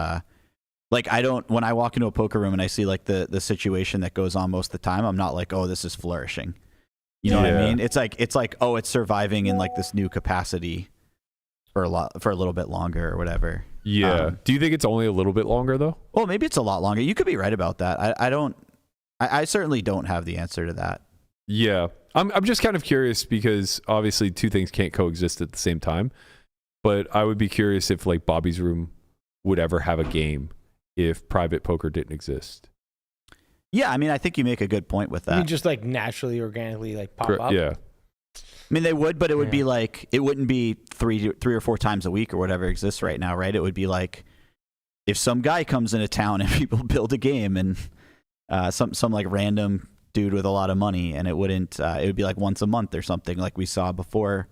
like I don't when I walk into a poker room and I see like the situation that goes on most of the time, I'm not like, oh, this is flourishing. You know what I mean? It's like oh, it's surviving in like this new capacity for a little bit longer or whatever.
Yeah. Do you think it's only a little bit longer though?
Well, maybe it's a lot longer. You could be right about that. I certainly don't have the answer to that.
Yeah. I'm just kind of curious because obviously two things can't coexist at the same time. But I would be curious if like Bobby's Room would ever have a game if private poker didn't exist.
Yeah, I mean, I think you make a good point with that.
I mean, just like naturally, organically, like pop up.
Yeah.
I mean, they would, but it would be like it wouldn't be three or four times a week or whatever exists right now, right? It would be like if some guy comes into town and people build a game and some like random dude with a lot of money, and it wouldn't. It would be like once a month or something, like we saw before.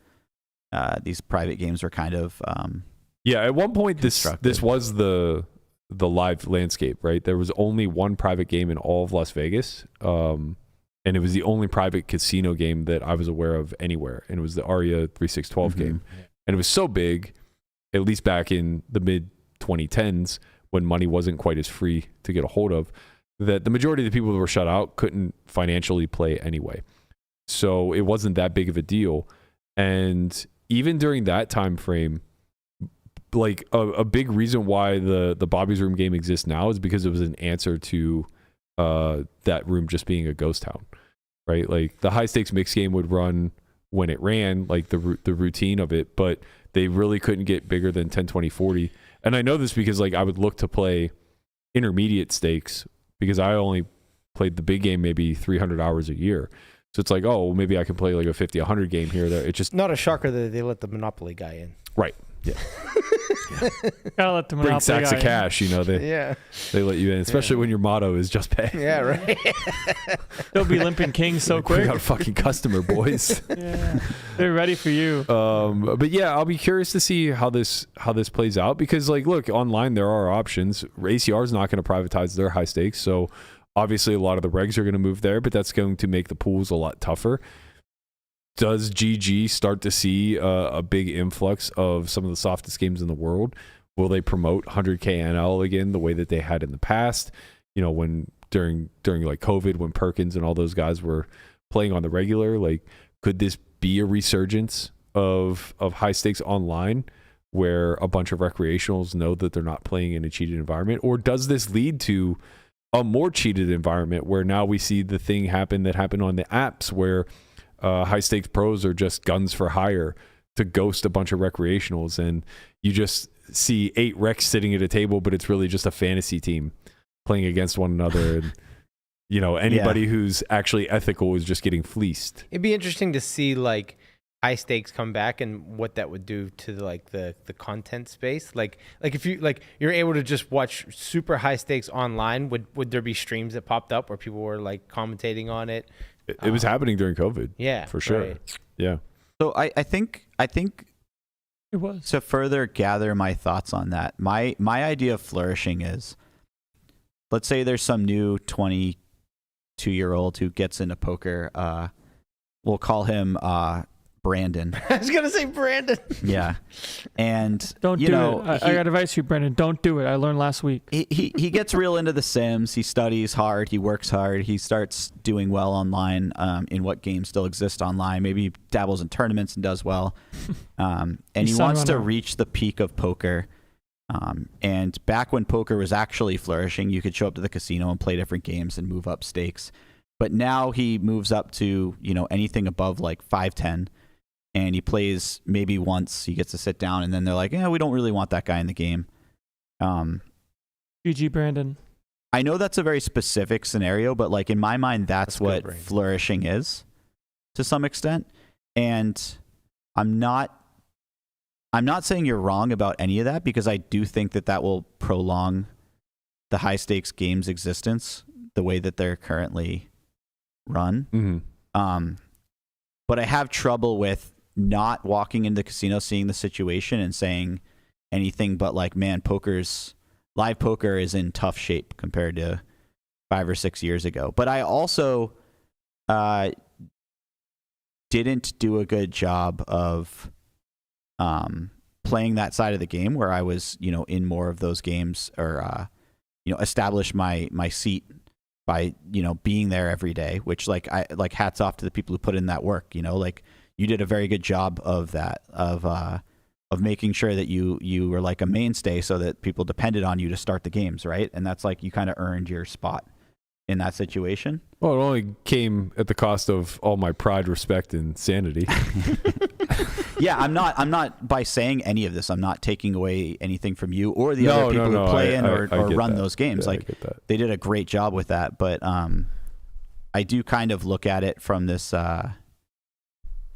These private games were kind of
at one point this was the live landscape, right? There was only one private game in all of Las Vegas, and it was the only private casino game that I was aware of anywhere, and it was the Aria 3612 game, and it was so big, at least back in the mid 2010s when money wasn't quite as free to get a hold of, that the majority of the people that were shut out couldn't financially play anyway, so it wasn't that big of a deal. And even during that time frame, like a big reason why the Bobby's Room game exists now is because it was an answer to that room just being a ghost town, right? Like the high stakes mix game would run when it ran, like the routine of it, but they really couldn't get bigger than 10, 20, 40. And I know this because like I would look to play intermediate stakes because I only played the big game maybe 300 hours a year. So it's like, oh, well, maybe I can play like a 50, 100 game here or there. It's just
not a shocker that they let the Monopoly guy in.
Right. Yeah.
Gotta let the Monopoly
bring sacks
guy
of cash, you know. They let you in, especially when your motto is just pay.
Yeah, right.
They'll be limping kings so quick.
We got a fucking customer, boys.
Yeah, they're ready for you.
But yeah, I'll be curious to see how this plays out because, like, look, online there are options. ACR is not going to privatize their high stakes, so obviously a lot of the regs are going to move there, but that's going to make the pools a lot tougher. Does GG start to see a big influx of some of the softest games in the world? Will they promote 100K NL again the way that they had in the past? You know, when during like COVID, when Perkins and all those guys were playing on the regular, like, could this be a resurgence of high stakes online where a bunch of recreationals know that they're not playing in a cheated environment? Or does this lead to a more cheated environment where now we see the thing happen that happened on the apps where high stakes pros are just guns for hire to ghost a bunch of recreationals, and you just see 8 recs sitting at a table, but it's really just a fantasy team playing against one another, and you know, anybody who's actually ethical is just getting fleeced.
It'd be interesting to see like high stakes come back and what that would do to like the content space. Like if you're able to just watch super high stakes online, would there be streams that popped up where people were like commentating on it?
It was happening during COVID.
Yeah,
for sure.
Right.
Yeah.
So I think
it was
to further gather my thoughts on that. My idea of flourishing is, let's say there's some new 22-year-old who gets into poker. We'll call him Brandon.
I was gonna say Brandon.
Yeah, and
don't do it. I got advice for you, Brandon. Don't do it. I learned last week.
He gets real into the Sims. He studies hard. He works hard. He starts doing well online in what games still exist online. Maybe he dabbles in tournaments and does well. And he wants to reach the peak of poker. And back when poker was actually flourishing, you could show up to the casino and play different games and move up stakes. But now he moves up to, you know, anything above like 5-10. And he plays maybe once, he gets to sit down, and then they're like, we don't really want that guy in the game.
GG Brandon.
I know that's a very specific scenario, but like in my mind, that's what flourishing is to some extent. And I'm not saying you're wrong about any of that, because I do think that will prolong the high stakes games existence the way that they're currently run.
Mm-hmm.
But I have trouble with not walking into the casino, seeing the situation, and saying anything but like, man, live poker is in tough shape compared to 5 or 6 years ago. But I also didn't do a good job of playing that side of the game where I was, in more of those games or, establish my seat by, being there every day, which like hats off to the people who put in that work, like you did a very good job of that, of making sure that you were like a mainstay so that people depended on you to start the games, right? And that's like you kind of earned your spot in that situation.
Well, it only came at the cost of all my pride, respect, and sanity.
Yeah, I'm not by saying any of this, I'm not taking away anything from you or the other people who play or run those games.
Yeah,
like they did a great job with that, but I do kind of look at it from this kind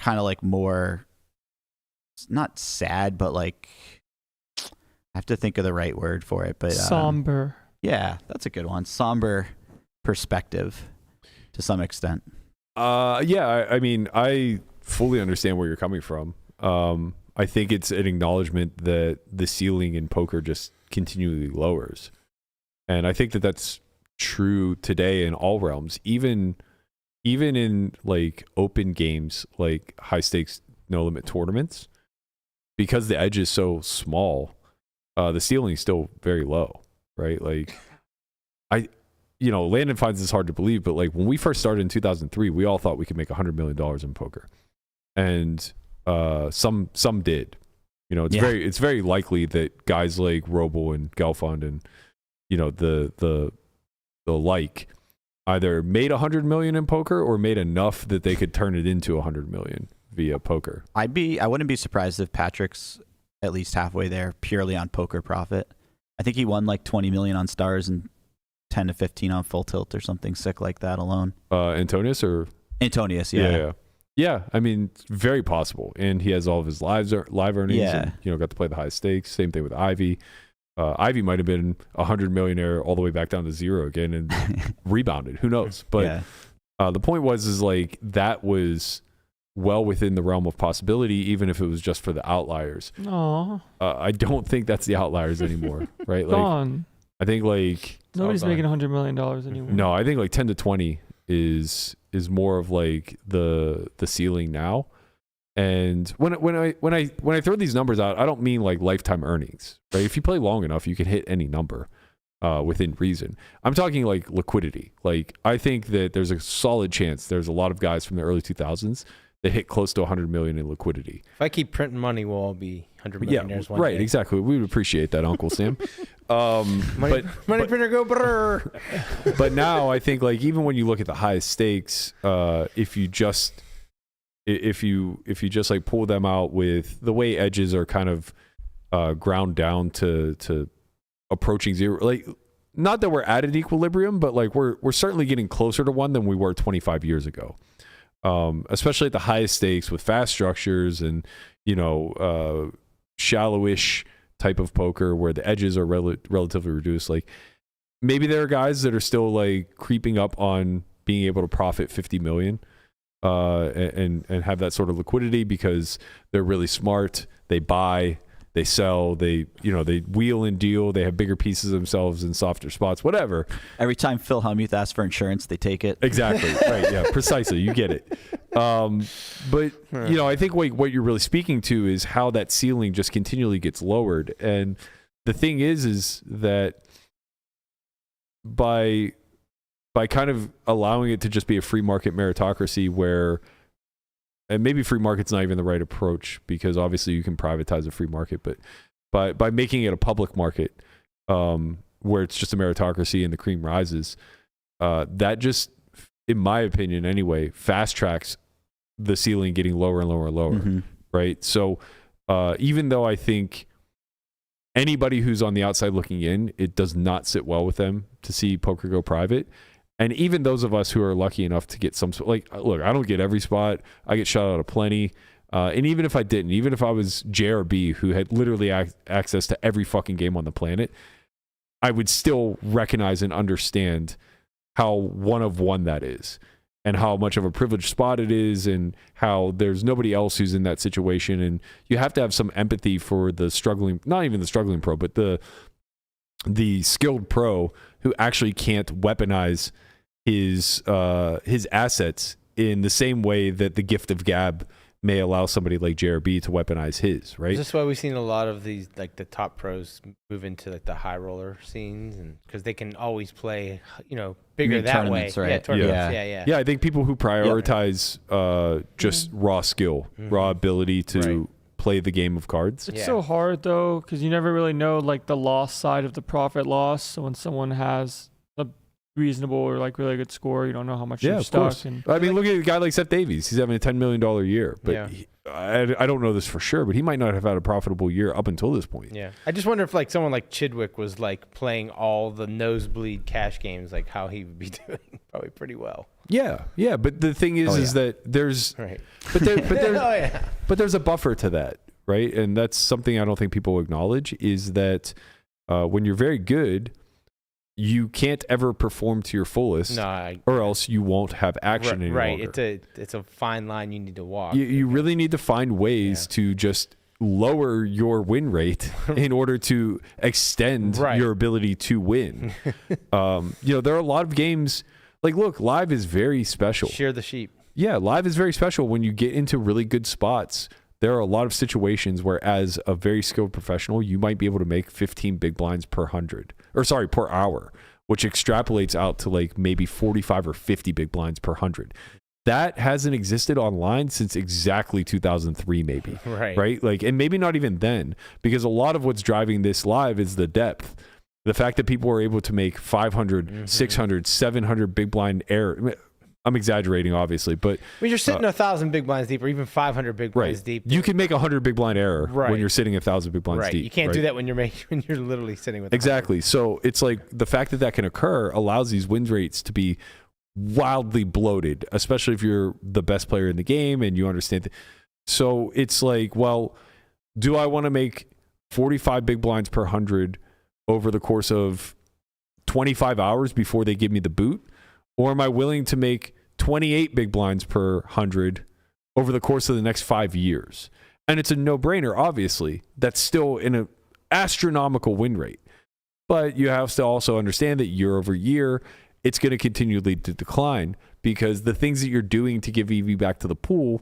of like more, not sad, but like I have to think of the right word for it, but
somber.
Yeah, that's a good one. Somber perspective to some extent.
Yeah, I mean, I fully understand where you're coming from. I think it's an acknowledgement that the ceiling in poker just continually lowers. And I think that that's true today in all realms, even in like open games, like high stakes, no limit tournaments, because the edge is so small, the ceiling is still very low, right? Like Landon finds this hard to believe, but like when we first started in 2003, we all thought we could make $100 million in poker. And some did. It's very likely that guys like Roble and Gelfand and the like either made $100 million in poker or made enough that they could turn it into $100 million via poker.
I wouldn't be surprised if Patrick's at least halfway there purely on poker profit. I think he won like 20 million on stars and 10 to 15 on full tilt or something sick like that alone.
Antonius, yeah. Yeah, I mean, it's very possible. And he has all of his live earnings and, got to play the highest stakes. Same thing with Ivy. Ivy might have been $100 millionaire all the way back down to zero again and rebounded. Who knows? But the point is like that was well within the realm of possibility, even if it was just for the outliers.
Aww.
I don't think that's the outliers anymore, right? Like,
Gone.
I think like
nobody's making $100 million anymore.
No, I think like 10 to 20 is more of like the ceiling now. And when I throw these numbers out, I don't mean like lifetime earnings, right? If you play long enough, you can hit any number within reason. I'm talking like liquidity. Like I think that there's a solid chance there's a lot of guys from the early 2000s that hit close to 100 million in liquidity.
If I keep printing money, we'll all be 100 millionaires one
right,
day.
exactly. We would appreciate that, Uncle Sam.
Money printer go brrr.
But now I think like even when you look at the highest stakes, if you just like pull them out with the way edges are kind of ground down to approaching zero, like not that we're at an equilibrium, but like we're certainly getting closer to one than we were 25 years ago. Especially at the highest stakes with fast structures and shallowish type of poker where the edges are relatively reduced. Like maybe there are guys that are still like creeping up on being able to profit 50 million and have that sort of liquidity because they're really smart. They buy, they sell, they wheel and deal. They have bigger pieces of themselves in softer spots, whatever.
Every time Phil Hellmuth asks for insurance, they take it.
Exactly. Right. Yeah, precisely. You get it. But I think what you're really speaking to is how that ceiling just continually gets lowered. And the thing is that by kind of allowing it to just be a free market meritocracy where, and maybe free market's not even the right approach because obviously you can privatize a free market, but by making it a public market where it's just a meritocracy and the cream rises, that just, in my opinion anyway, fast tracks the ceiling getting lower and lower and lower, right? So even though I think anybody who's on the outside looking in, it does not sit well with them to see poker go private. And even those of us who are lucky enough to get some, like, look, I don't get every spot. I get shot out of plenty. And even if I didn't, even if I was JRB who had literally access to every fucking game on the planet, I would still recognize and understand how one of one that is and how much of a privileged spot it is and how there's nobody else who's in that situation. And you have to have some empathy for the struggling, not even the struggling pro, but the the skilled pro who actually can't weaponize his assets in the same way that the gift of gab may allow somebody like JRB to weaponize his, right?
Is this why we've seen a lot of these, like the top pros move into like the high roller scenes, and because they can always play, bigger that way.
Tournaments, right?
Yeah, tournaments.
Yeah.
Yeah, I think people who prioritize just raw skill, raw ability to play the game of cards.
It's so hard though, because you never really know like the loss side of the profit loss. So when someone has a reasonable or like really good score, you don't know how much you're
of
stuck.
course.
And
I mean, look at a guy like Seth Davies. He's having a $10 million year, but I don't know this for sure, but he might not have had a profitable year up until this point.
Yeah, I just wonder if like someone like Chidwick was like playing all the nosebleed cash games, like how he would be doing probably pretty well.
Yeah, but the thing is that there's, but there's a buffer to that, right? And that's something I don't think people acknowledge is that when you're very good, you can't ever perform to your fullest, or else you won't have action any longer.
Right, it's a fine line you need to walk.
You really need to find ways to just lower your win rate in order to extend your ability to win. There are a lot of games. Like, look, live is very special.
Shear the sheep.
Yeah, live is very special when you get into really good spots. There are a lot of situations where, as a very skilled professional, you might be able to make 15 big blinds per hour, which extrapolates out to like maybe 45 or 50 big blinds per 100. That hasn't existed online since exactly 2003, maybe. Right? Like, and maybe not even then, because a lot of what's driving this live is the depth. The fact that people are able to make 500, 600, 700 big blind error. I'm exaggerating, obviously, but
when you're sitting 1,000 big blinds deep, or even 500 big blinds deep,
you can make 100 big blind error when you're sitting 1,000 big blinds deep.
You can't do that when you're literally sitting with
exactly. So it's like the fact that that can occur allows these win rates to be wildly bloated, especially if you're the best player in the game and you understand. So it's like, well, do I want to make 45 big blinds per 100 over the course of 25 hours before they give me the boot? Or am I willing to make 28 big blinds per 100 over the course of the next 5 years? And it's a no-brainer, obviously. That's still in an astronomical win rate. But you have to also understand that year over year, it's going to continually to decline because the things that you're doing to give EV back to the pool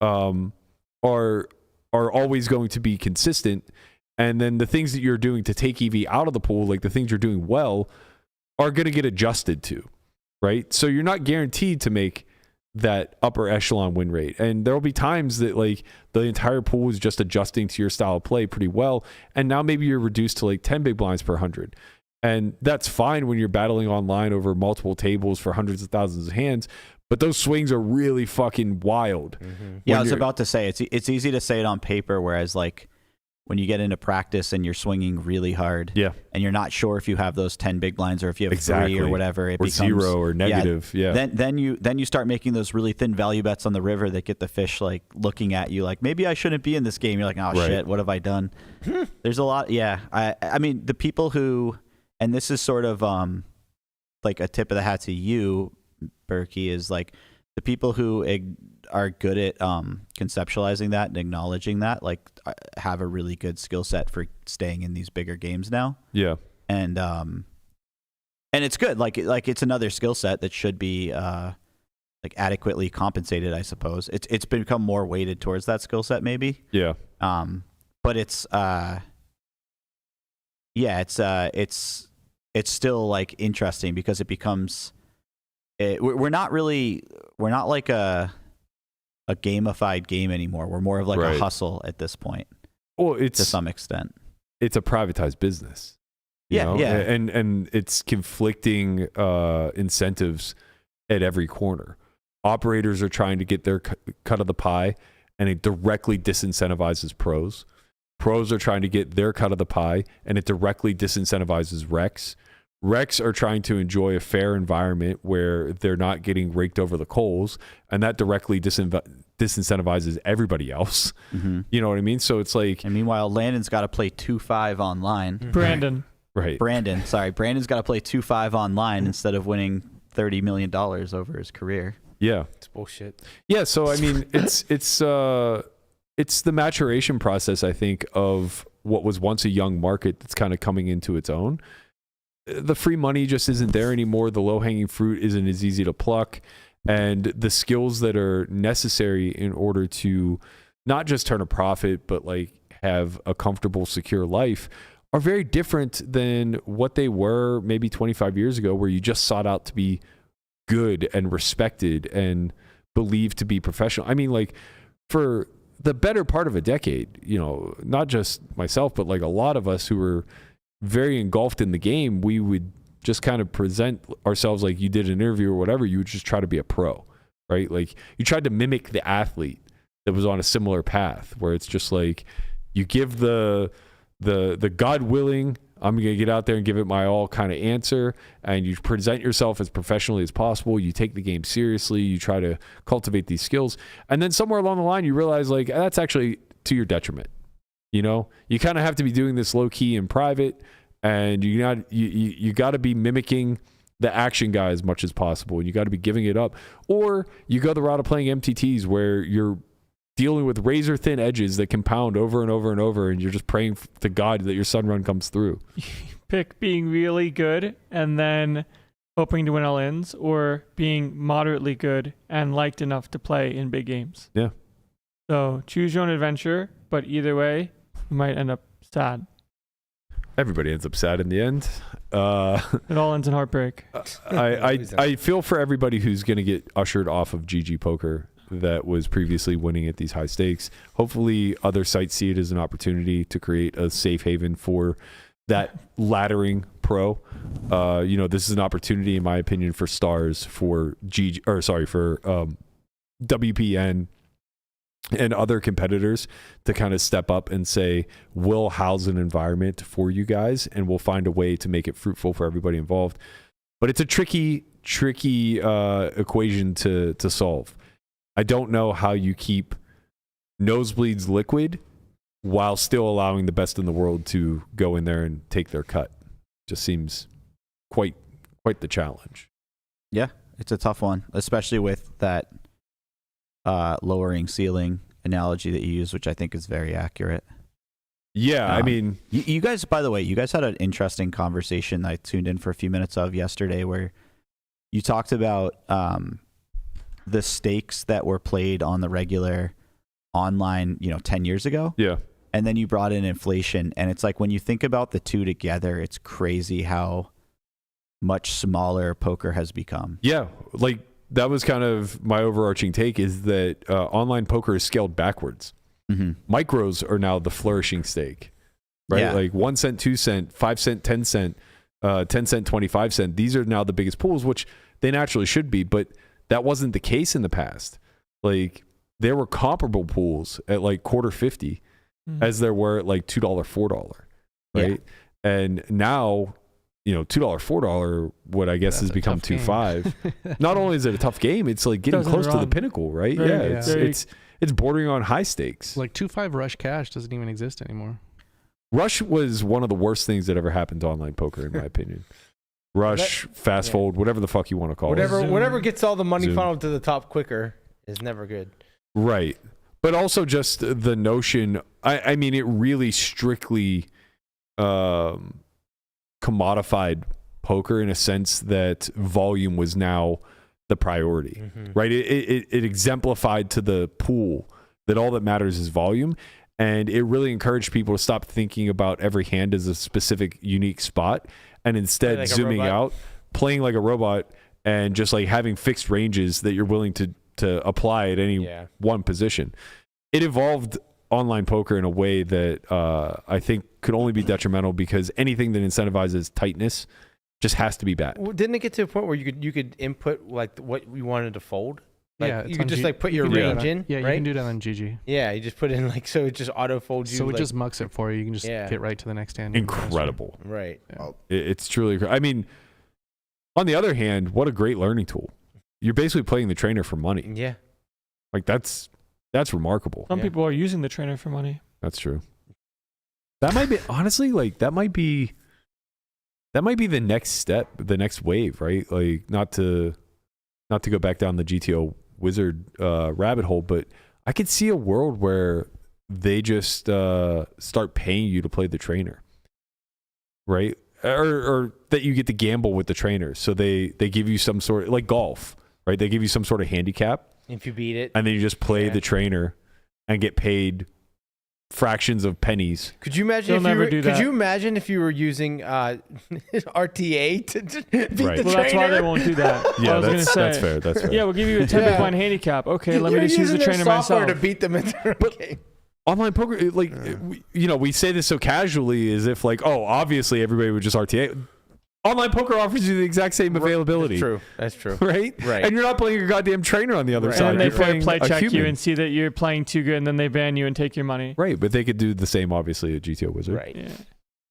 are always going to be consistent. And then the things that you're doing to take EV out of the pool, like the things you're doing well, are going to get adjusted to. Right? So you're not guaranteed to make that upper echelon win rate. And there'll be times that like the entire pool is just adjusting to your style of play pretty well. And now maybe you're reduced to like 10 big blinds per 100. And that's fine when you're battling online over multiple tables for hundreds of thousands of hands. But those swings are really fucking wild.
Yeah, I was about to say, it's easy to say it on paper, whereas like when you get into practice and you're swinging really hard, and you're not sure if you have those 10 big blinds or if you have 3 or whatever, it becomes
0 or negative.
Then you start making those really thin value bets on the river that get the fish like looking at you like, maybe I shouldn't be in this game. You're like, oh shit, what have I done? There's a lot. Yeah, I mean the people who, and this is sort of like a tip of the hat to you, Berkey, is like the people who are good at conceptualizing that and acknowledging that, like have a really good skill set for staying in these bigger games now.
Yeah.
And it's good. Like it's another skill set that should be like adequately compensated, I suppose. It's become more weighted towards that skill set maybe.
Yeah.
But it's still like interesting because it becomes we're not like a gamified game anymore. We're more of like a hustle at this point.
Well, it's
to some extent.
It's a privatized business. You know? And it's conflicting incentives at every corner. Operators are trying to get their cut of the pie, and it directly disincentivizes pros. Pros are trying to get their cut of the pie, and it directly disincentivizes recs. Recs are trying to enjoy a fair environment where they're not getting raked over the coals, and that directly disincentivizes everybody else.
Mm-hmm.
You know what I mean? So it's like...
And meanwhile, Landon's got to play 2-5 online.
Brandon.
Right.
Brandon's got to play 2-5 online instead of winning $30 million over his career.
Yeah.
It's bullshit.
Yeah, so I mean, it's the maturation process, I think, of what was once a young market that's kind of coming into its own. The free money just isn't there anymore. The low-hanging fruit isn't as easy to pluck. And the skills that are necessary in order to not just turn a profit, but like have a comfortable, secure life are very different than what they were maybe 25 years ago, where you just sought out to be good and respected and believed to be professional. I mean, like for the better part of a decade, you know, not just myself, but like a lot of us who were very engulfed in the game, we would just kind of present ourselves like you did an interview or whatever. You would just try to be a pro, right? Like you tried to mimic the athlete that was on a similar path, where it's just like you give the God willing, I'm going to get out there and give it my all kind of answer, and you present yourself as professionally as possible. You take the game seriously. You try to cultivate these skills. And then somewhere along the line, you realize like that's actually to your detriment. You know, you kind of have to be doing this low key in private, and you got to be mimicking the action guy as much as possible. And you got to be giving it up, or you go the route of playing MTTs where you're dealing with razor thin edges that compound over and over and over, and you're just praying to God that your sun run comes through.
Pick being really good and then hoping to win all ins, or being moderately good and liked enough to play in big games.
Yeah.
So choose your own adventure, but either way, you might end up sad.
Everybody ends up sad in the end.
It all ends in heartbreak.
I feel for everybody who's going to get ushered off of GGPoker that was previously winning at these high stakes. Hopefully other sites see it as an opportunity to create a safe haven for that laddering pro. You know, this is an opportunity, in my opinion, for stars, for WPN and other competitors to kind of step up and say, we'll house an environment for you guys and we'll find a way to make it fruitful for everybody involved. But it's a tricky equation to solve. I don't know how you keep nosebleeds liquid while still allowing the best in the world to go in there and take their cut. Just seems quite the challenge.
Yeah, it's a tough one, especially with that lowering ceiling analogy that you use, which I think is very accurate.
Yeah, I mean,
you guys, by the way, you guys had an interesting conversation I tuned in for a few minutes of yesterday, where you talked about the stakes that were played on the regular online, 10 years ago.
Yeah.
And then you brought in inflation, and it's like when you think about the two together, it's crazy how much smaller poker has become.
Yeah, like that was kind of my overarching take, is that online poker is scaled backwards. Mm-hmm. Micros are now the flourishing stake, right?
Yeah.
Like 1 cent, 2 cent, 5 cent, 10 cent, 10 cent, 25 cent. These are now the biggest pools, which they naturally should be, but that wasn't the case in the past. Like there were comparable pools at like $1.50 as there were at like $2, $4, right? Yeah. And now, $2, $4, what I guess has become 2.5. Not only is it a tough game, it's like getting close to the pinnacle, right? It's bordering on high stakes.
Like 2.5 Rush Cash doesn't even exist anymore.
Rush was one of the worst things that ever happened to online poker, in my opinion. Rush, fast fold, whatever the fuck you want to call it.
Whatever gets all the money funneled to the top quicker is never good.
Right. But also just the notion, I mean, it really strictly commodified poker in a sense that volume was now the priority, right? It exemplified to the pool that all that matters is volume. And it really encouraged people to stop thinking about every hand as a specific, unique spot, and instead like zooming out, playing like a robot, and just like having fixed ranges that you're willing to apply at any one position. It evolved online poker in a way that I think could only be detrimental, because anything that incentivizes tightness just has to be bad.
Well, didn't it get to a point where you could input like what you wanted to fold? Like, you could just like put your range in.
Yeah,
right?
You can do that on GG.
Yeah, you just put in like, so it just auto folds you.
So it just mucks it for you. You can just get right to the next hand.
Incredible.
Right.
Yeah. It's truly, I mean, on the other hand, what a great learning tool. You're basically playing the trainer for money.
Yeah.
Like that's remarkable.
Some people are using the trainer for money.
That's true. That might be, honestly, like that might be the next step, the next wave, right? Like not to go back down the GTO wizard rabbit hole, but I could see a world where they just start paying you to play the trainer, right? Or that you get to gamble with the trainer. So they give you some sort of, like golf, right? They give you some sort of handicap.
If you beat it.
And then you just play the trainer and get paid fractions of pennies.
Could you imagine Could you imagine if you were using RTA to beat the trainer?
Well, that's why they won't do that.
Yeah,
I was gonna say.
That's fair. That's fair.
Yeah, we'll give you a 10 big blind handicap. Okay, let me just use the trainer
software
myself.
to beat them in their game.
Online poker, we say this so casually as if like, oh, obviously everybody would just RTA. Online poker offers you the exact same availability.
That's true.
Right? And you're not playing your goddamn trainer on the other side.
And they
you're
play check you and see that you're playing too good, and then they ban you and take your money.
Right, but they could do the same, obviously, at GTO Wizard.
Right.
Yeah.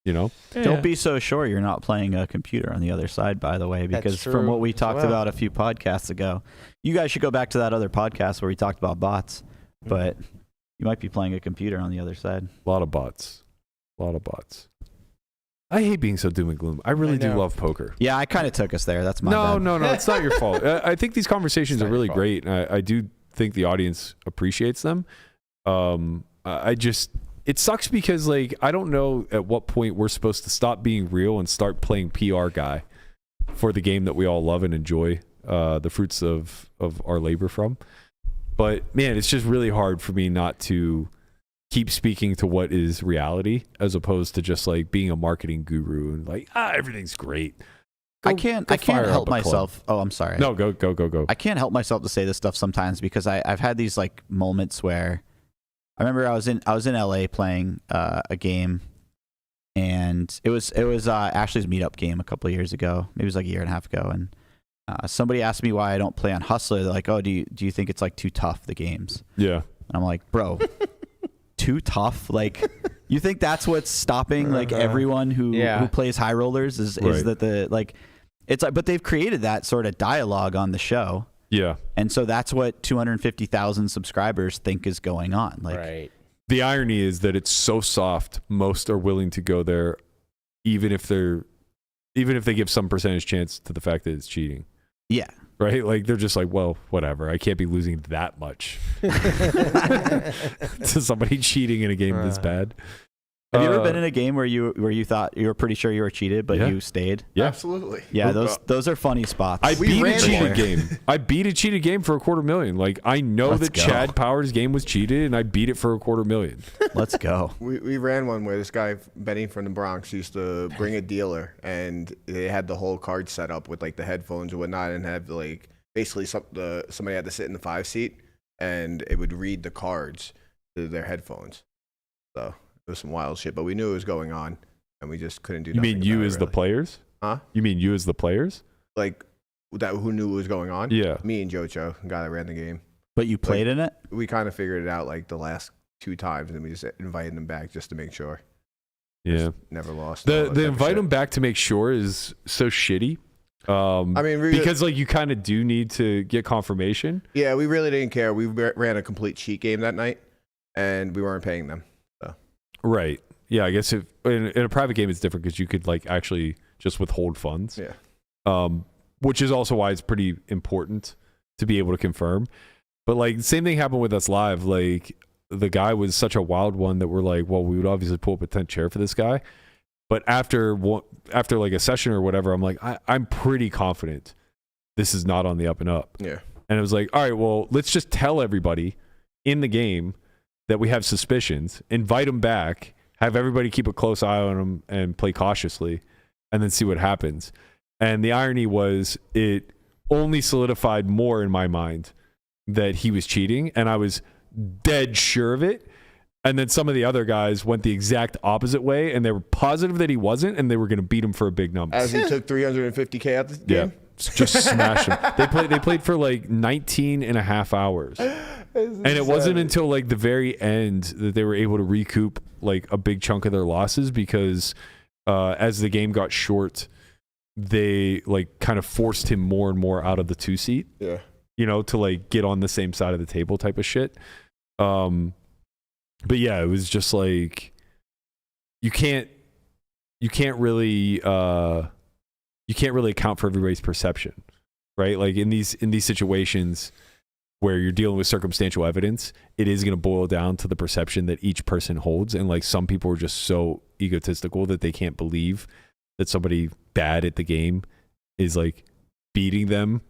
You know?
Yeah.
Don't be so sure you're not playing a computer on the other side, by the way, because from what we talked about a few podcasts ago, you guys should go back to that other podcast where we talked about bots, but you might be playing a computer on the other side.
A lot of bots. I hate being so doom and gloom. I really do love poker.
Yeah, I kind of took us there. That's my bad.
No, it's not your fault. I think these conversations are really great, and I do think the audience appreciates them. It sucks because like I don't know at what point we're supposed to stop being real and start playing PR guy for the game that we all love and enjoy the fruits of our labor from. But man, it's just really hard for me not to keep speaking to what is reality as opposed to just like being a marketing guru and like everything's great.
I can't help myself. Oh, I'm sorry.
No, go.
I can't help myself to say this stuff sometimes because I've had these like moments where I remember I was in LA playing a game, and it was Ashley's meetup game a couple of years ago. Maybe it was like a year and a half ago, and somebody asked me why I don't play on Hustler. They're like, "Oh, do you think it's like too tough, the games?"
Yeah.
And I'm like, "Bro, too tough? Like, you think that's what's stopping like everyone who plays high rollers is that the like it's like, but they've created that sort of dialogue on the show."
Yeah.
And so that's what 250,000 subscribers think is going on. Like,
the irony is that it's so soft, most are willing to go there even if they give some percentage chance to the fact that it's cheating.
Yeah.
Right? Like they're just like, well, whatever. I can't be losing that much to somebody cheating in a game this bad.
Have you ever been in a game where you thought you were pretty sure you were cheated, but you stayed?
Yeah,
absolutely.
Yeah, those are funny spots.
I beat a cheated game. I beat a cheated game for $250,000. Like I know that Chad Power's game was cheated, and I beat it for $250,000.
Let's go.
We ran one where this guy Benny from the Bronx used to bring a dealer, and they had the whole card set up with like the headphones and whatnot, and have like basically somebody had to sit in the 5 seat, and it would read the cards to their headphones. So. It was some wild shit, but we knew it was going on, and we just couldn't do nothing.
You mean you as the players?
Huh?
You mean you as the players?
Like, that who knew what was going on?
Yeah.
Me and Jocho, the guy that ran the game.
But you played in it?
We kind of figured it out like the last 2 times, and we just invited them back just to make sure.
Yeah.
Just never lost.
The invite them back to make sure is so shitty. I mean, because like you kind of do need to get confirmation.
Yeah, we really didn't care. We ran a complete cheat game that night, and we weren't paying them.
Right. Yeah, I guess if in a private game it's different because you could like actually just withhold funds.
Yeah.
Which is also why it's pretty important to be able to confirm. But like same thing happened with us live. Like the guy was such a wild one that we're like, well, we would obviously pull up a tent chair for this guy. But after like a session or whatever, I'm like, I'm pretty confident this is not on the up and up.
Yeah.
And it was like, all right, well, let's just tell everybody in the game that we have suspicions, invite them back, have everybody keep a close eye on them and play cautiously, and then see what happens. And the irony was it only solidified more in my mind that he was cheating, and I was dead sure of it. And then some of the other guys went the exact opposite way, and they were positive that he wasn't, and they were going to beat him for a big number.
As he took $350K out the game?
Yeah, just smash him. They played for like 19 and a half hours. And it wasn't until like the very end that they were able to recoup like a big chunk of their losses because as the game got short, they like kind of forced him more and more out of the 2 seat.
Yeah.
You know, to like get on the same side of the table type of shit. But yeah, it was just like you can't really account for everybody's perception, right? Like in these situations, where you're dealing with circumstantial evidence, it is going to boil down to the perception that each person holds. And like some people are just so egotistical that they can't believe that somebody bad at the game is like beating them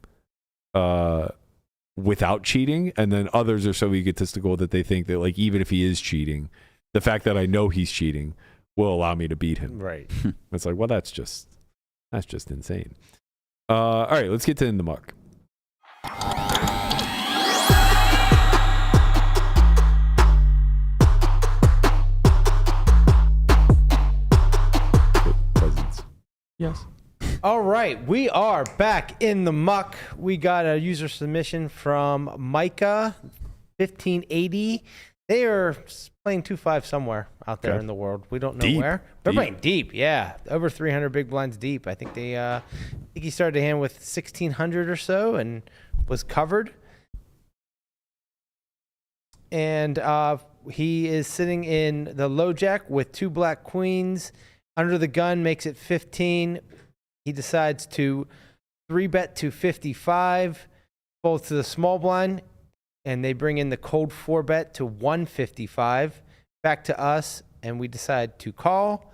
without cheating. And then others are so egotistical that they think that like even if he is cheating, the fact that I know he's cheating will allow me to beat him.
Right.
It's like, well, that's just insane. All right, let's get to In the Muck.
Yes.
All right, we are back in the muck. We got a user submission from Micah 1580. They are playing 2-5 somewhere out there in the world. We don't know
Deep.
where. They're playing deep, yeah. Over 300 big blinds deep. I think he started the hand with 1,600 or so and was covered. And he is sitting in the low jack with 2 black queens. Under the gun makes it 15. He decides to 3-bet to 55, fold to the small blind, and they bring in the cold 4-bet to 155. Back to us, and we decide to call.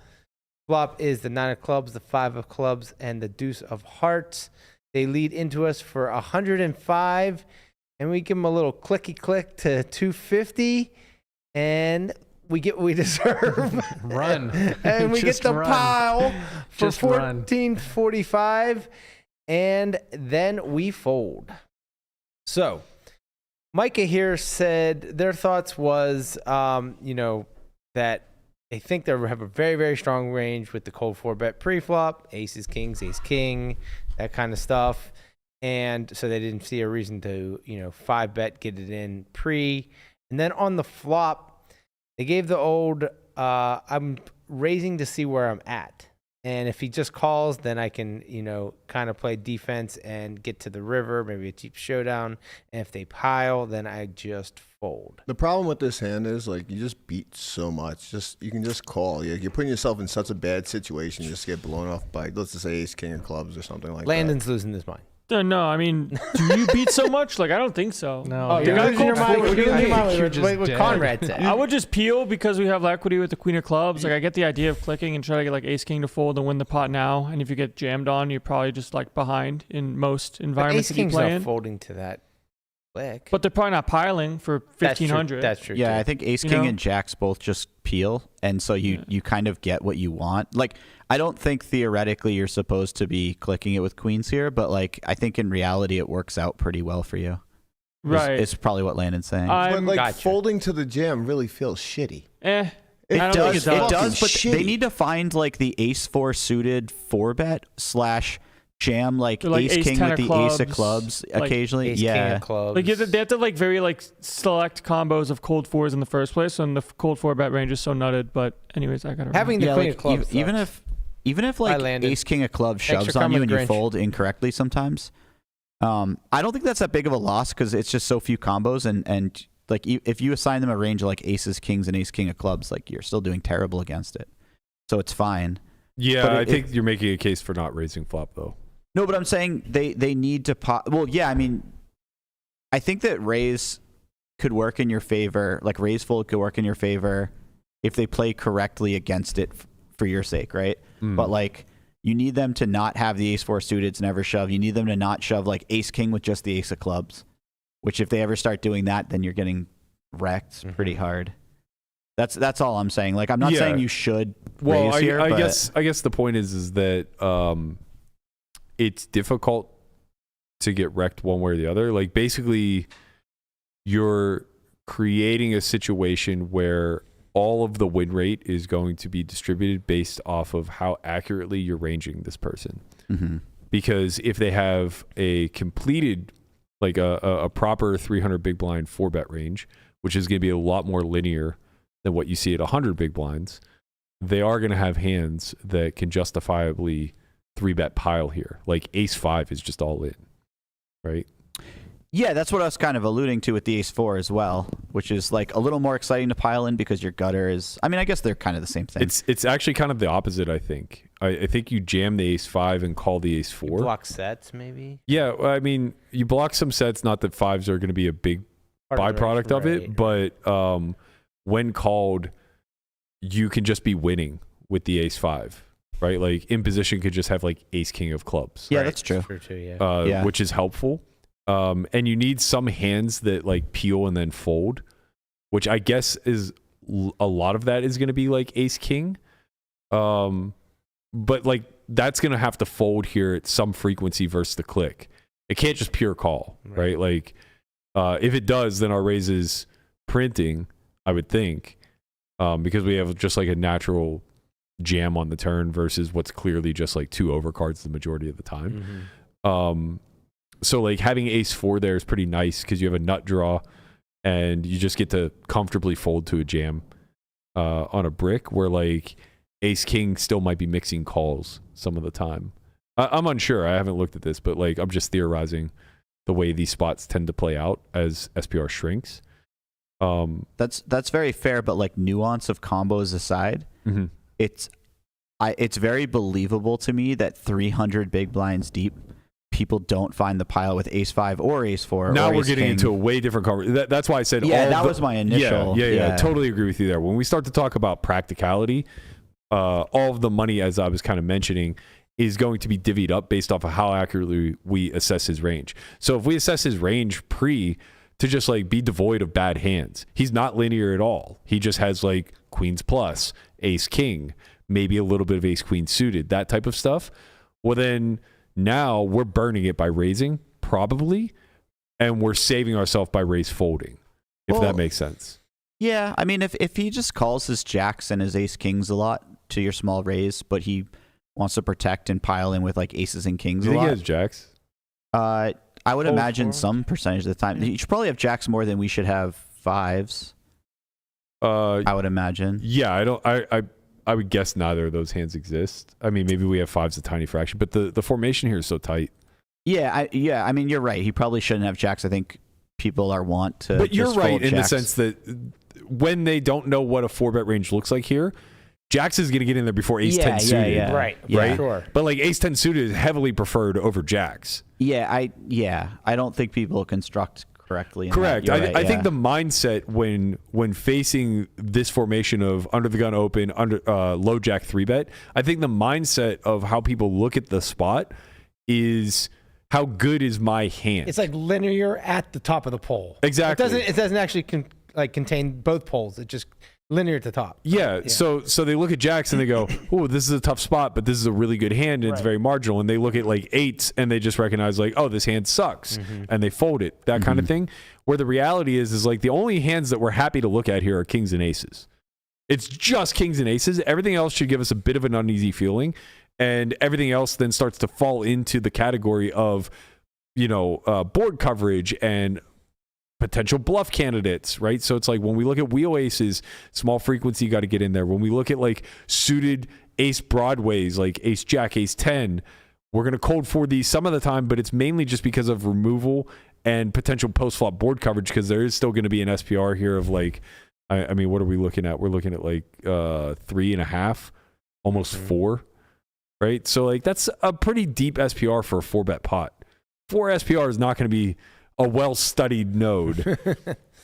Flop is the 9 of clubs, the 5 of clubs, and the deuce of hearts. They lead into us for 105, and we give them a little clicky click to 250, and we get what we deserve.
Run.
And we get
Just
the
run.
pile for
Just run.
1445, and then we fold. So Micah here said their thoughts was, that they think they have a very, very strong range with the cold 4-bet pre-flop, aces, kings, ace, king, that kind of stuff. And so they didn't see a reason to, 5-bet, get it in pre. And then on the flop, they gave the old, I'm raising to see where I'm at. And if he just calls, then I can, kind of play defense and get to the river, maybe a cheap showdown. And if they pile, then I just fold.
The problem with this hand is like you just beat so much. You can just call. You're putting yourself in such a bad situation. You just get blown off by, let's just say, ace, king of clubs or something like
Landon's losing his mind.
No, I mean, do you beat so much? Like, I don't think so.
No.
Oh, you're
got
losing your
cold
mind.
four.
You're losing your
I
mind
think
with
you're
what
just
Conrad
dead.
said.
I would just peel because we have equity with the queen of clubs. Like, I get the idea of clicking and try to get like ace king to fold and win the pot now. And if you get jammed on, you're probably just like behind in most environments
Ace
that you
king's
play
not
in.
folding to that click.
But they're probably not piling for 1,500.
That's true.
Yeah,
too.
I think ace,
You
king,
know?
and jacks both just peel, and so you kind of get what you want. Like, I don't think theoretically you're supposed to be clicking it with queens here, but like I think in reality it works out pretty well for you.
Right.
It's probably what Landon's saying.
But like
Gotcha.
folding to the jam really feels shitty.
I
It
don't
does,
think
it does, but
shitty.
they need to find like the ace 4 suited 4-bet / jam like
They're like
ace
ace
king
10
with
of
the ace of
clubs,
clubs
like
occasionally.
Ace king
Yeah.
of clubs.
Like they have to like very like select combos of cold 4s in the first place, and the cold 4-bet range is so nutted. But anyways, I got it.
Having the
Yeah,
queen
like,
of clubs.
even
sucks.
if
Bye,
like
Landon.
ace king of clubs
Thanks for
shoves on you
coming,
and you
Grinch.
fold incorrectly sometimes, I don't think that's that big of a loss because it's just so few combos and like if you assign them a range of like aces, kings, and ace king of clubs, like you're still doing terrible against it, so it's fine.
Yeah,
But
I think you're making a case for not raising flop though.
No, but I'm saying they need to well, yeah, I mean, I think that raise could work in your favor, like raise fold could work in your favor if they play correctly against it for your sake, right? But like you need them to not have the ace 4 suited, never shove. You need them to not shove like ace king with just the ace of clubs, which if they ever start doing that, then you're getting wrecked pretty hard. That's all I'm saying. Like I'm not saying you should raise here.
I
but
guess the point is that it's difficult to get wrecked one way or the other. Like basically, you're creating a situation where all of the win rate is going to be distributed based off of how accurately you're ranging this person.
Mm-hmm.
Because if they have a completed, like a proper 300 big blind 4-bet range, which is going to be a lot more linear than what you see at 100 big blinds, they are going to have hands that can justifiably 3-bet pile here. Like ace 5 is just all in, right?
Yeah, that's what I was kind of alluding to with the ace-4 as well, which is like a little more exciting to pile in because your gutter is. I mean, I guess they're kind of the same thing.
It's actually kind of the opposite. I think. I think you jam the ace-5 and call the ace-4.
You block sets, maybe.
Yeah, I mean, you block some sets. Not that 5s are going to be a big byproduct of it, but when called, you can just be winning with the ace-5. Right, like in position could just have like ace-king of clubs.
Yeah,
right?
that's true.
True too, yeah.
Which is helpful. And you need some hands that like peel and then fold, which I guess is a lot of that is going to be like ace-king. But like that's going to have to fold here at some frequency versus the click. It can't just pure call, right? Like if it does, then our raise is printing, I would think, because we have just like a natural jam on the turn versus what's clearly just like 2 overcards the majority of the time. So like having ace-4 there is pretty nice because you have a nut draw and you just get to comfortably fold to a jam on a brick where like ace-king still might be mixing calls some of the time. I'm unsure. I haven't looked at this, but like I'm just theorizing the way these spots tend to play out as SPR shrinks.
That's very fair, but like nuance of combos aside, it's very believable to me that 300 big blinds deep, people don't find the pile with ace-5 or ace-4.
Now
or
we're
ace-king.
getting into a way different conversation. That's why I said
that was my initial.
Yeah. I totally agree with you there. When we start to talk about practicality, all of the money, as I was kind of mentioning, is going to be divvied up based off of how accurately we assess his range. So if we assess his range pre to just like be devoid of bad hands, he's not linear at all. He just has like queens plus, ace king, maybe a little bit of ace queen suited, that type of stuff. Well, then now we're burning it by raising probably, and we're saving ourselves by raise folding, if that makes sense.
Yeah, I mean, if he just calls his jacks and his ace kings a lot to your small raise, but he wants to protect and pile in with like aces and kings
Do you
a
think
lot.
he has jacks?
I would imagine some percentage of the time. You should probably have jacks more than we should have 5s. I would imagine.
Yeah, I would guess neither of those hands exist. I mean, maybe we have 5s a tiny fraction, but the formation here is so tight.
Yeah, I mean, you're right. He probably shouldn't have jacks. I think people are want to.
But you're
just
right
fold
in
jacks.
the sense that when they don't know what a 4-bet range looks like here, jacks is going to get in there before ace 10 suited.
Yeah.
Right. Sure.
But like ace 10 suited is heavily preferred over jacks.
I don't think people construct correctly.
Correct.
I
think the mindset when facing this formation of under the gun open, under low jack 3-bet, I think the mindset of how people look at the spot is how good is my hand.
It's like linear at the top of the pole.
Exactly.
It doesn't actually contain both poles. It's just linear at the top.
Yeah. So they look at jacks and they go, "Oh, this is a tough spot, but this is a really good hand and it's very marginal." And they look at like 8s and they just recognize like, "Oh, this hand sucks," and they fold it. That kind of thing. Where the reality is like the only hands that we're happy to look at here are kings and aces. It's just kings and aces. Everything else should give us a bit of an uneasy feeling, and everything else then starts to fall into the category of, board coverage and potential bluff candidates, right? So it's like when we look at wheel aces, small frequency, got to get in there. When we look at like suited ace broadways, like ace jack, ace 10, we're going to cold for these some of the time, but it's mainly just because of removal and potential post flop board coverage, because there is still going to be an SPR here of like, I mean, what are we looking at? We're looking at like 3.5, almost 4, right? So like that's a pretty deep SPR for a 4-bet pot. 4 SPR is not going to be a well-studied node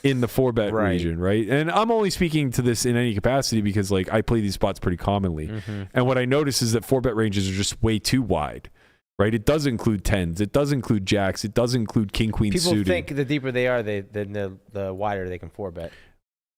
in the 4-bet region, right? And I'm only speaking to this in any capacity because like I play these spots pretty commonly. And what I notice is that 4-bet ranges are just way too wide, right? It does include 10s. It does include jacks. It does include king, queen
People
suited.
think the deeper they are, the wider they can 4-bet.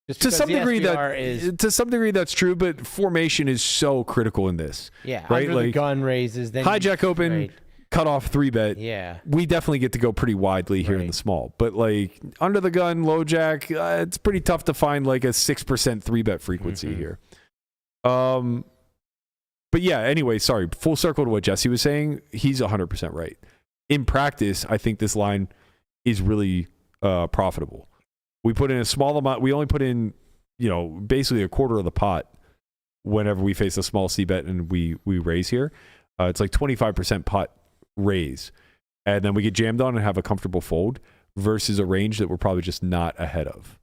To some degree, that's true, but formation is so critical in this.
Yeah,
right.
Under
Like
the gun raises, then
hijack open,
right.
cut off 3-bet.
Yeah,
we definitely get to go pretty widely here in the small, but like under the gun, low jack, it's pretty tough to find like a 6% 3-bet frequency here. But yeah. Anyway, sorry. Full circle to what Jesse was saying. He's 100% right. In practice, I think this line is really profitable. We put in a small amount. We only put in, basically a quarter of the pot whenever we face a small c-bet and we raise here. It's like 25% pot raise. And then we get jammed on and have a comfortable fold. versus a range that we're probably just not ahead of.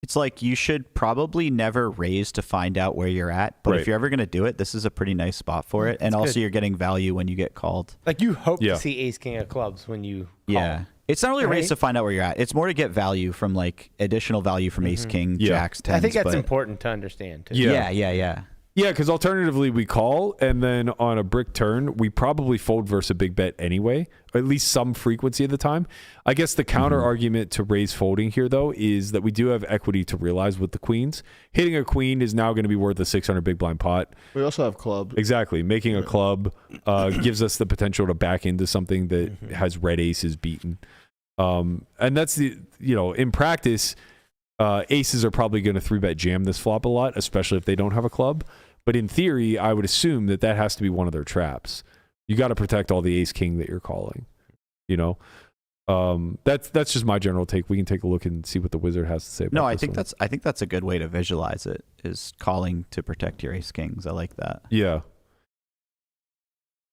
It's like you should probably never raise to find out where you're at. But if you're ever going to do it, this is a pretty nice spot for it. And also, you're getting value when you get called.
Like you hope to see ace king of clubs when you call.
Yeah. It's not really a race to find out where you're at. It's more to get value from like additional value from ace king, jacks, tens.
I think that's important to understand too.
Yeah.
Yeah, because alternatively we call, and then on a brick turn, we probably fold versus a big bet anyway, or at least some frequency of the time. I guess the counter argument to raise folding here, though, is that we do have equity to realize with the queens. Hitting a queen is now going to be worth a 600 big blind pot.
We also have club.
Exactly. Making a club gives us the potential to back into something that has red aces beaten. And that's in practice, aces are probably going to 3-bet jam this flop a lot, especially if they don't have a club. But in theory, I would assume that has to be one of their traps. You got to protect all the ace king that you're calling. That's just my general take. We can take a look and see what the wizard has to say about
I think that's a good way to visualize it, is calling to protect your ace kings. I like that.
Yeah.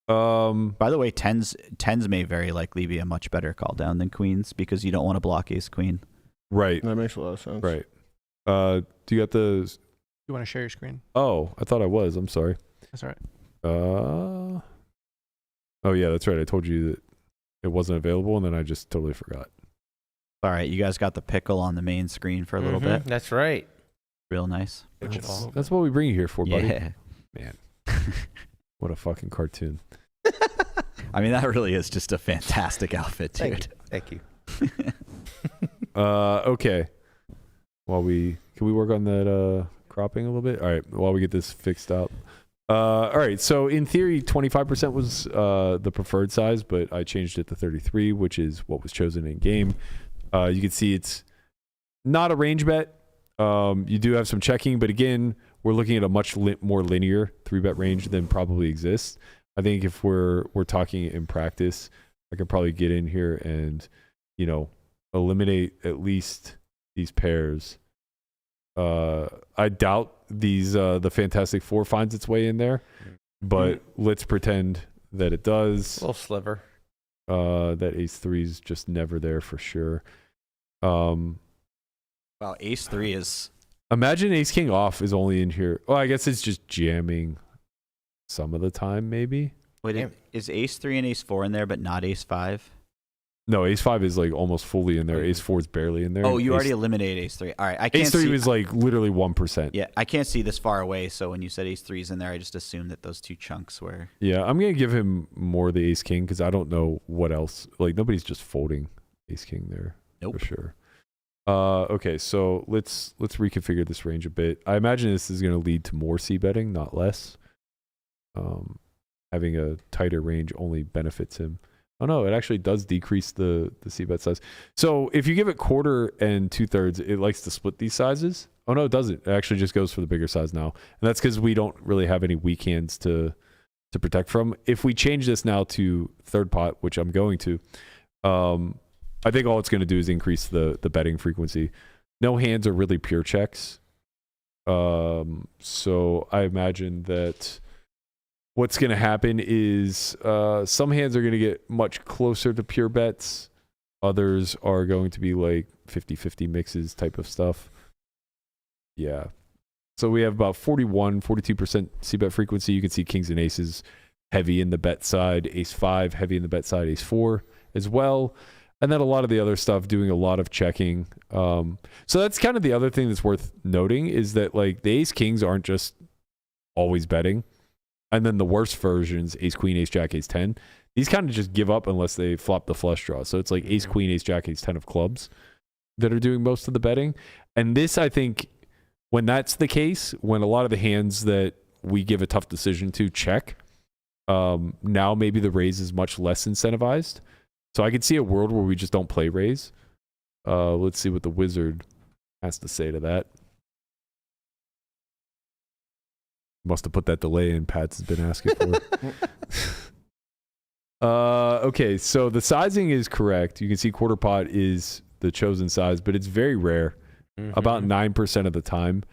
By the way, tens may very likely be a much better call down than queens because you don't want to block ace queen.
Right.
That makes a lot of sense.
Right. Do you got the...
You want to share your screen?
Oh, I thought I was. I'm sorry.
That's all right.
Oh, yeah, that's right. I told you that it wasn't available, and then I just totally forgot.
All right, you guys got the pickle on the main screen for a little bit.
That's right.
Real nice.
That's what we bring you here for, buddy.
Yeah.
Man. What a fucking cartoon.
I mean, that really is just a fantastic outfit, dude.
Thank you.
Okay. Can we work on that cropping a little bit? All right, while we get this fixed up. All right, so in theory, 25% was the preferred size, but I changed it to 33, which is what was chosen in game. You can see it's not a range bet. You do have some checking, but again, we're looking at a much more linear 3-bet range than probably exists. I think if we're talking in practice, I could probably get in here and, eliminate at least these pairs. I doubt the Fantastic Four finds its way in there, but let's pretend that it does.
A little sliver.
That ace-3 is just never there for sure.
Well, ace-3 is...
Imagine ace-king off is only in here. Well, I guess it's just jamming some of the time, maybe.
Wait, is ace-3 and ace-4 in there, but not ace-5?
No, ace-5 is like almost fully in there. Ace-4 is barely in there.
Oh, you already eliminated ace-3. All right, I can't
ace-3
see...
was like literally 1%.
Yeah, I can't see this far away, so when you said ace-3 is in there, I just assumed that those two chunks were...
Yeah, I'm going to give him more the ace-king because I don't know what else. Like, nobody's just folding ace-king there.
Nope.
For sure. Okay, so let's reconfigure this range a bit. I imagine this is going to lead to more c-betting, not less. Having a tighter range only benefits him. Oh no, it actually does decrease the c-bet size. So if you give it quarter and 2/3, it likes to split these sizes. Oh no, it doesn't. It actually just goes for the bigger size now. And that's because we don't really have any weak hands to protect from. If we change this now to third pot, which I'm going to, I think all it's going to do is increase the betting frequency. No hands are really pure checks. So I imagine that what's going to happen is some hands are going to get much closer to pure bets. Others are going to be like 50-50 mixes type of stuff. Yeah. So we have about 42% c-bet frequency. You can see kings and aces heavy in the bet side. Ace-5 heavy in the bet side. Ace-4 as well. And then a lot of the other stuff doing a lot of checking. So that's kind of the other thing that's worth noting is that like the ace kings aren't just always betting. And then the worst versions, ace queen, ace jack, ace 10, these kind of just give up unless they flop the flush draw. So it's like ace queen, ace jack, ace 10 of clubs that are doing most of the betting. And this, I think, when that's the case, when a lot of the hands that we give a tough decision to check, now maybe the raise is much less incentivized. So I could see a world where we just don't play raise. Let's see what the wizard has to say to that. Must have put that delay in Pat's has been asking for. Okay, so the sizing is correct. You can see quarter pot is the chosen size, but it's very rare. About 9% of the time.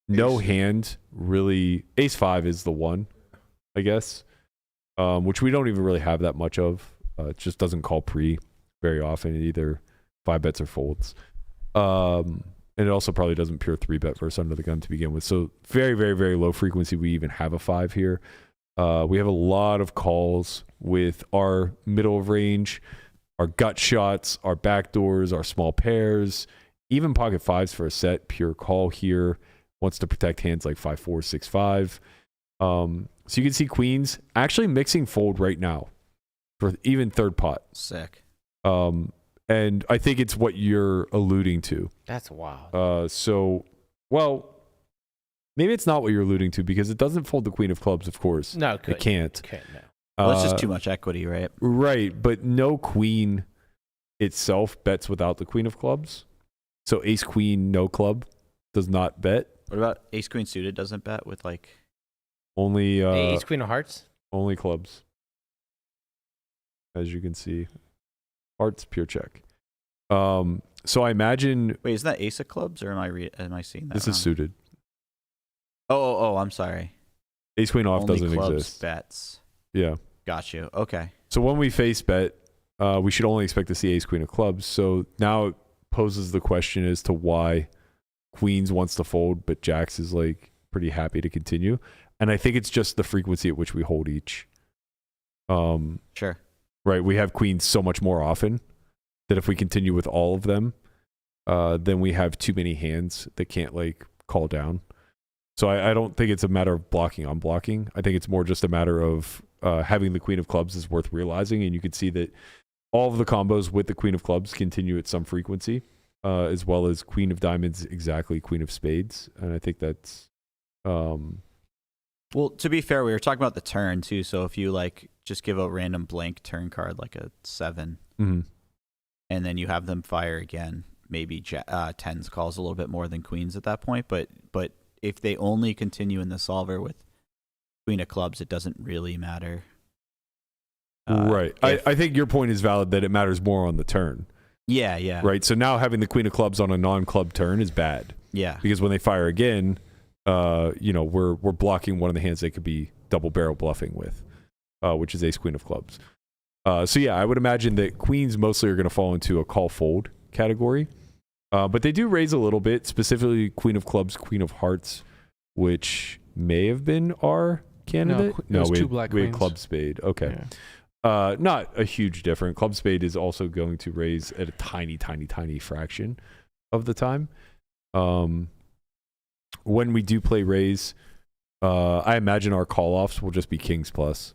No hand really. Ace-5 is the one, I guess, which we don't even really have that much of. It just doesn't call pre very often. It either 5 bets or folds. And it also probably doesn't pure 3-bet versus under the gun to begin with. So very, very, very low frequency. We even have a 5 here. We have a lot of calls with our middle of range, our gut shots, our backdoors, our small pairs, even pocket 5s for a set. Pure call here. Wants to protect hands like 5-4, 6-5. So you can see queens actually mixing fold right now for even third pot.
Sick.
And I think it's what you're alluding to.
That's wild.
Well, maybe it's not what you're alluding to because it doesn't fold the queen of clubs, of course.
No,
it can't.
No.
Well, it's just too much equity, right?
Right, but no queen itself bets without the queen of clubs. So ace queen, no club, does not bet.
What about ace queen suited doesn't bet with like
only
ace queen of hearts?
Only clubs. As you can see. Hearts pure check. So I imagine.
Wait, is that ace of clubs or am I seeing that?
This
wrong?
is suited.
Oh, I'm sorry.
Ace queen off
Only
doesn't
clubs
exist.
Bets.
Yeah.
Got you. Okay.
So when we face bet, we should only expect to see ace queen of clubs. So now it poses the question as to why queens wants to fold, but jacks is like pretty happy to continue. And I think it's just the frequency at which we hold each.
Sure.
Right, we have queens so much more often that if we continue with all of them, then we have too many hands that can't like call down. So I don't think it's a matter of blocking, unblocking. I think it's more just a matter of having the queen of clubs is worth realizing, and you can see that all of the combos with the queen of clubs continue at some frequency, as well as queen of diamonds, exactly queen of spades, and I think that's.
Well, to be fair, we were talking about the turn too. So if you like just give a random blank turn card like a 7,
mm-hmm.
and then you have them fire again, maybe tens calls a little bit more than queens at that point. But if they only continue in the solver with queen of clubs, it doesn't really matter.
Right. I think your point is valid that it matters more on the turn.
Yeah.
Right. So now having the queen of clubs on a non-club turn is bad.
Yeah.
Because when they fire again, we're blocking one of the hands they could be double barrel bluffing with, which is ace queen of clubs. So yeah, I would imagine that queens mostly are going to fall into a call fold category, but they do raise a little bit, specifically queen of clubs, queen of hearts, which may have been our candidate.
No,
we
two black
had
queens.
club spade. Okay.
Yeah.
Not a huge difference. Club spade is also going to raise at a tiny fraction of the time. When we do play raise, I imagine our call-offs will just be kings plus.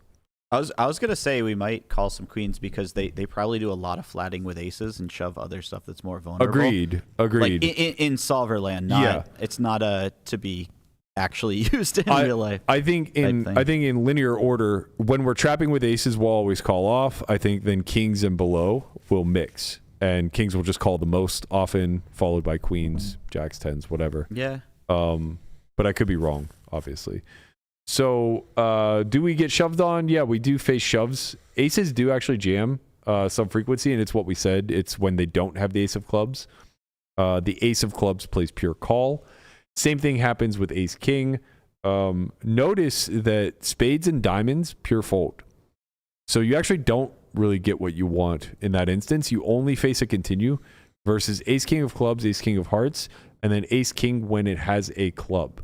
I was gonna say we might call some queens because they probably do a lot of flatting with aces and shove other stuff that's more vulnerable.
Agreed.
Like in solver land, it's not to be actually used in real life.
I think in linear order, when we're trapping with aces, we'll always call off. I think then kings and below will mix, and kings will just call the most often, followed by queens, jacks, tens, whatever.
Yeah.
But I could be wrong, obviously. So, do we get shoved on? Yeah, we do face shoves. Aces do actually jam some frequency, and it's what we said. It's when they don't have the ace of clubs. The ace of clubs plays pure call. Same thing happens with ace king. Notice that spades and diamonds, pure fold. So you actually don't really get what you want in that instance. You only face a continue versus ace king of clubs, ace king of hearts, and then ace king when it has a club.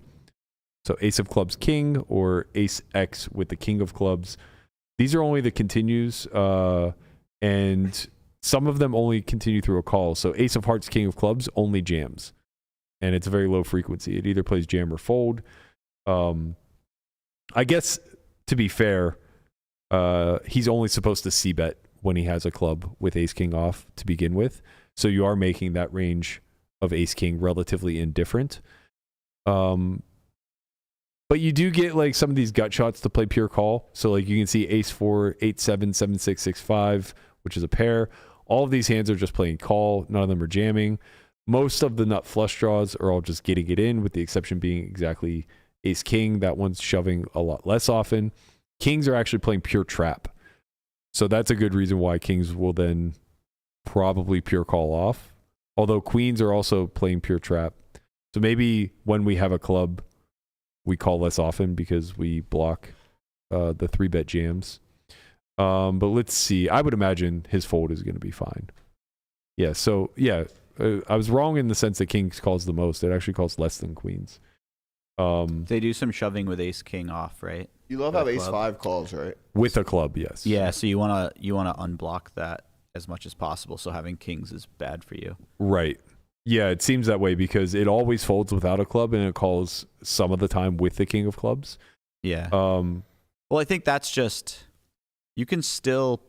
So ace of clubs king or ace X with the king of clubs. These are only the continues, and some of them only continue through a call. So ace of hearts, king of clubs only jams, and it's a very low frequency. It either plays jam or fold. I guess to be fair, he's only supposed to c-bet when he has a club with ace king off to begin with. So you are making that range of ace king relatively indifferent. But you do get like some of these gut shots to play pure call. So like you can see ace 4, 8, 7, 7, 6, 6, 5, which is a pair. All of these hands are just playing call. None of them are jamming. Most of the nut flush draws are all just getting it in, with the exception being exactly ace king. That one's shoving a lot less often. Kings are actually playing pure trap. So that's a good reason why kings will then probably pure call off. Although queens are also playing pure trap. So maybe when we have a club, we call less often because we block the 3-bet jams. But let's see. I would imagine his fold is going to be fine. Yeah. So yeah, I was wrong in the sense that kings calls the most. It actually calls less than queens.
They do some shoving with ace king off, right?
You love how ace 5 calls, right?
With a club, yes.
Yeah. So you wanna unblock that as much as possible. So having kings is bad for you.
Right. Yeah, it seems that way because it always folds without a club and it calls some of the time with the king of clubs.
Yeah. Well, I think that's just, you can still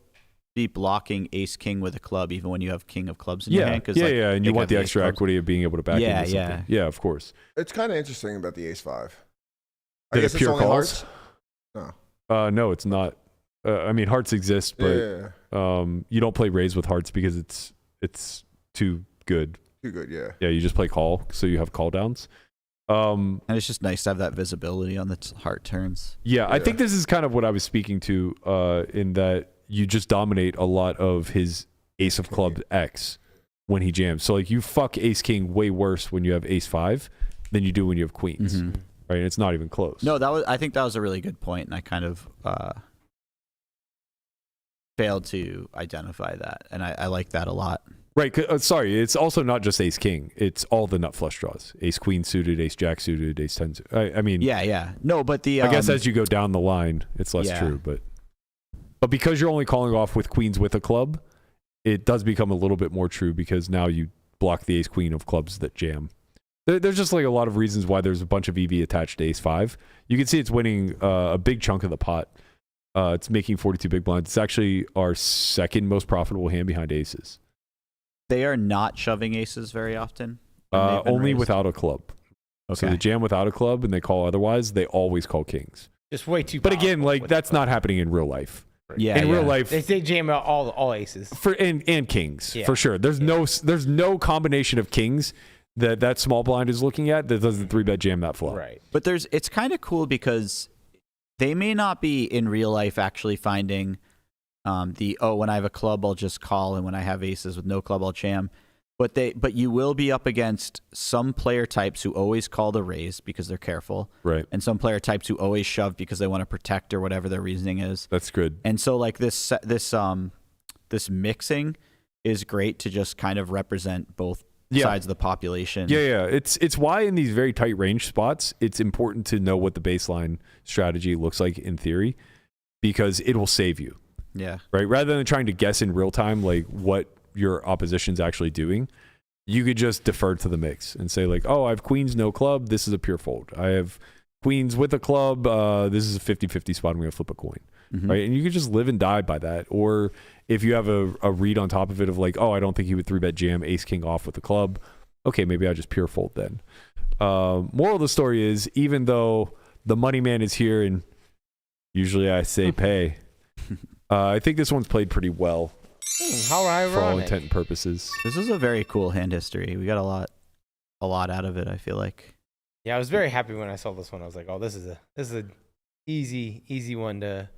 be blocking ace king with a club even when you have king of clubs in your hand.
Yeah, and you want the extra equity of being able to back into something.
Yeah.
Yeah, of course.
It's kind of interesting about the ace 5. I
That
guess
it
it's
pure
only
calls?
hearts. No.
No, it's not. I mean, hearts exist, but you don't play raise with hearts because it's too good.
Too good, yeah.
Yeah, you just play call, so you have call downs.
And it's just nice to have that visibility on the heart turns.
Yeah, I think this is kind of what I was speaking to in that you just dominate a lot of his ace of clubs X when he jams. So like you fuck ace king way worse when you have ace 5 than you do when you have queens.
Mm-hmm.
Right? And it's not even close.
No, I think that was a really good point, and I kind of failed to identify that, and I like that a lot.
Right. Sorry, it's also not just ace king. It's all the nut flush draws. Ace queen suited, ace jack suited, ace 10 suited. I mean,
yeah. No, but I
guess as you go down the line, it's less true. But because you're only calling off with queens with a club, it does become a little bit more true because now you block the ace queen of clubs that jam. There's just like a lot of reasons why there's a bunch of EV attached to ace 5. You can see it's winning a big chunk of the pot. It's making 42 big blinds. It's actually our second most profitable hand behind aces.
They are not shoving aces very often.
Only without a club.
Okay.
So they jam without a club and they call otherwise. They always call kings.
Just way too.
But again, like that's not happening in real life.
Yeah,
in real life,
they jam out all aces
and kings for sure. There's no combination of kings that small blind is looking at that doesn't 3-bet jam that flop.
Right.
But it's kind of cool because they may not be in real life actually finding when I have a club I'll just call, and when I have aces with no club I'll jam. But you will be up against some player types who always call the raise because they're careful,
right?
And some player types who always shove because they want to protect or whatever their reasoning is.
That's good.
And so like this mixing is great to just kind of represent both sides of the population.
Yeah. It's why in these very tight range spots it's important to know what the baseline strategy looks like in theory, because it will save you.
Yeah.
Right. Rather than trying to guess in real time like what your opposition's actually doing, you could just defer to the mix and say like, oh, I have queens, no club. This is a pure fold. I have queens with a club. This is a 50-50 spot. I'm going to flip a coin. Mm-hmm. Right. And you could just live and die by that. Or if you have a read on top of it of like, oh, I don't think he would 3-bet jam ace king off with a club. Okay, maybe I just pure fold then. Moral of the story is, even though the money man is here and usually I say pay, I think this one's played pretty well.
How ironic.
For all intent and purposes.
This is a very cool hand history. We got a lot out of it, I feel like.
Yeah, I was very happy when I saw this one. I was like, oh, this is a easy one to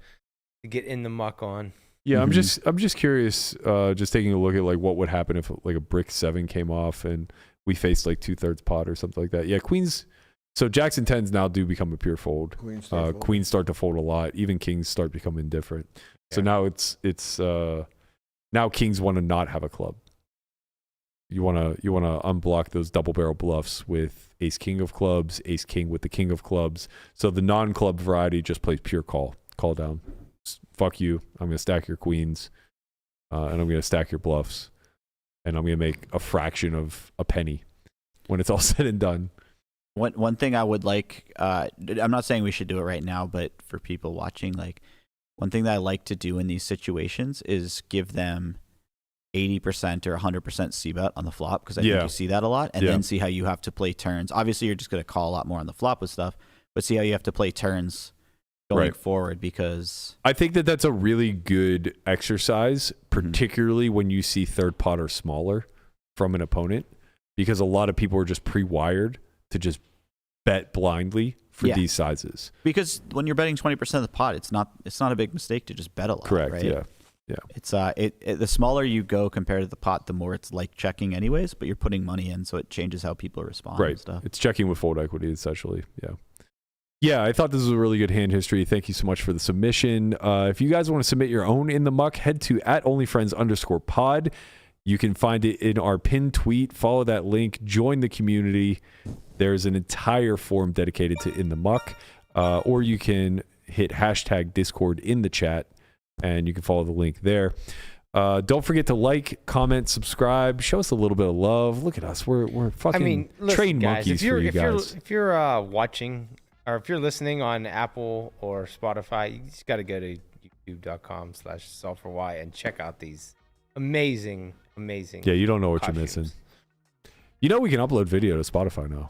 get in the muck on.
Yeah, mm-hmm. I'm just curious, just taking a look at like what would happen if like a brick 7 came off and we faced like 2/3 pot or something like that. Yeah, queens. So jacks and 10s now do become a pure fold. Queens start to fold a lot. Even kings start becoming indifferent. Yeah. So now it's now kings want to not have a club. You want to unblock those double barrel bluffs with ace king of clubs, ace king with the king of clubs. So the non-club variety just plays pure call down. Fuck you. I'm going to stack your queens, and I'm going to stack your bluffs, and I'm going to make a fraction of a penny when it's all said and done.
One thing I would like, I'm not saying we should do it right now, but for people watching, like one thing that I like to do in these situations is give them 80% or 100% c-bet on the flop, because I think you see that a lot, and then see how you have to play turns. Obviously, you're just going to call a lot more on the flop with stuff, but see how you have to play turns going forward, because
I think that's a really good exercise, particularly when you see third pot or smaller from an opponent, because a lot of people are just pre-wired to just bet blindly for these sizes. Because
when you're betting 20% of the pot, it's not a big mistake to just bet a lot.
Correct.
Right?
Yeah.
It's the smaller you go compared to the pot, the more it's like checking anyways, but you're putting money in, so it changes how people respond.
Right.
And stuff.
It's checking with fold equity essentially. Yeah. Yeah, I thought this was a really good hand history. Thank you so much for the submission. If you guys want to submit your own in the muck, head to @onlyfriends_pod. You can find it in our pinned tweet. Follow that link. Join the community. There's an entire forum dedicated to In the Muck. Or you can hit hashtag Discord in the chat, and you can follow the link there. Don't forget to like, comment, subscribe. Show us a little bit of love. Look at us. We're fucking trained monkeys for you guys.
If you're watching or if you're listening on Apple or Spotify, you just got to go to youtube.com/solvefory and check out these amazing.
Yeah, you don't know what
costumes.
you're missing. You know we can upload video to Spotify now.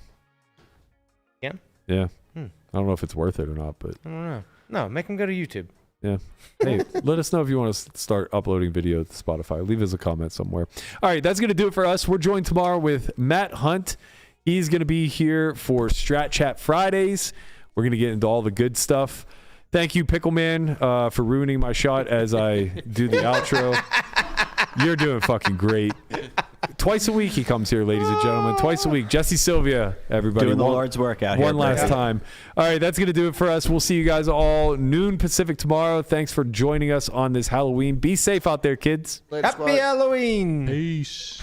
Yeah?
Yeah. I don't know if it's worth it or not, but
I don't know. No, make them go to YouTube.
yeah. Hey, let us know if you want to start uploading video to Spotify. Leave us a comment somewhere. All right, that's going to do it for us. We're joined tomorrow with Matt Hunt. He's going to be here for Strat Chat Fridays. We're going to get into all the good stuff. Thank you, Pickle Man, for ruining my shot as I do the outro. You're doing fucking great. Twice a week he comes here, ladies and gentlemen. Twice a week. Jesse Sylvia, everybody.
Doing the Lord's work out here.
One last time. All right, that's going to do it for us. We'll see you guys all noon Pacific tomorrow. Thanks for joining us on this Halloween. Be safe out there, kids.
Later,
Happy Halloween.
Peace.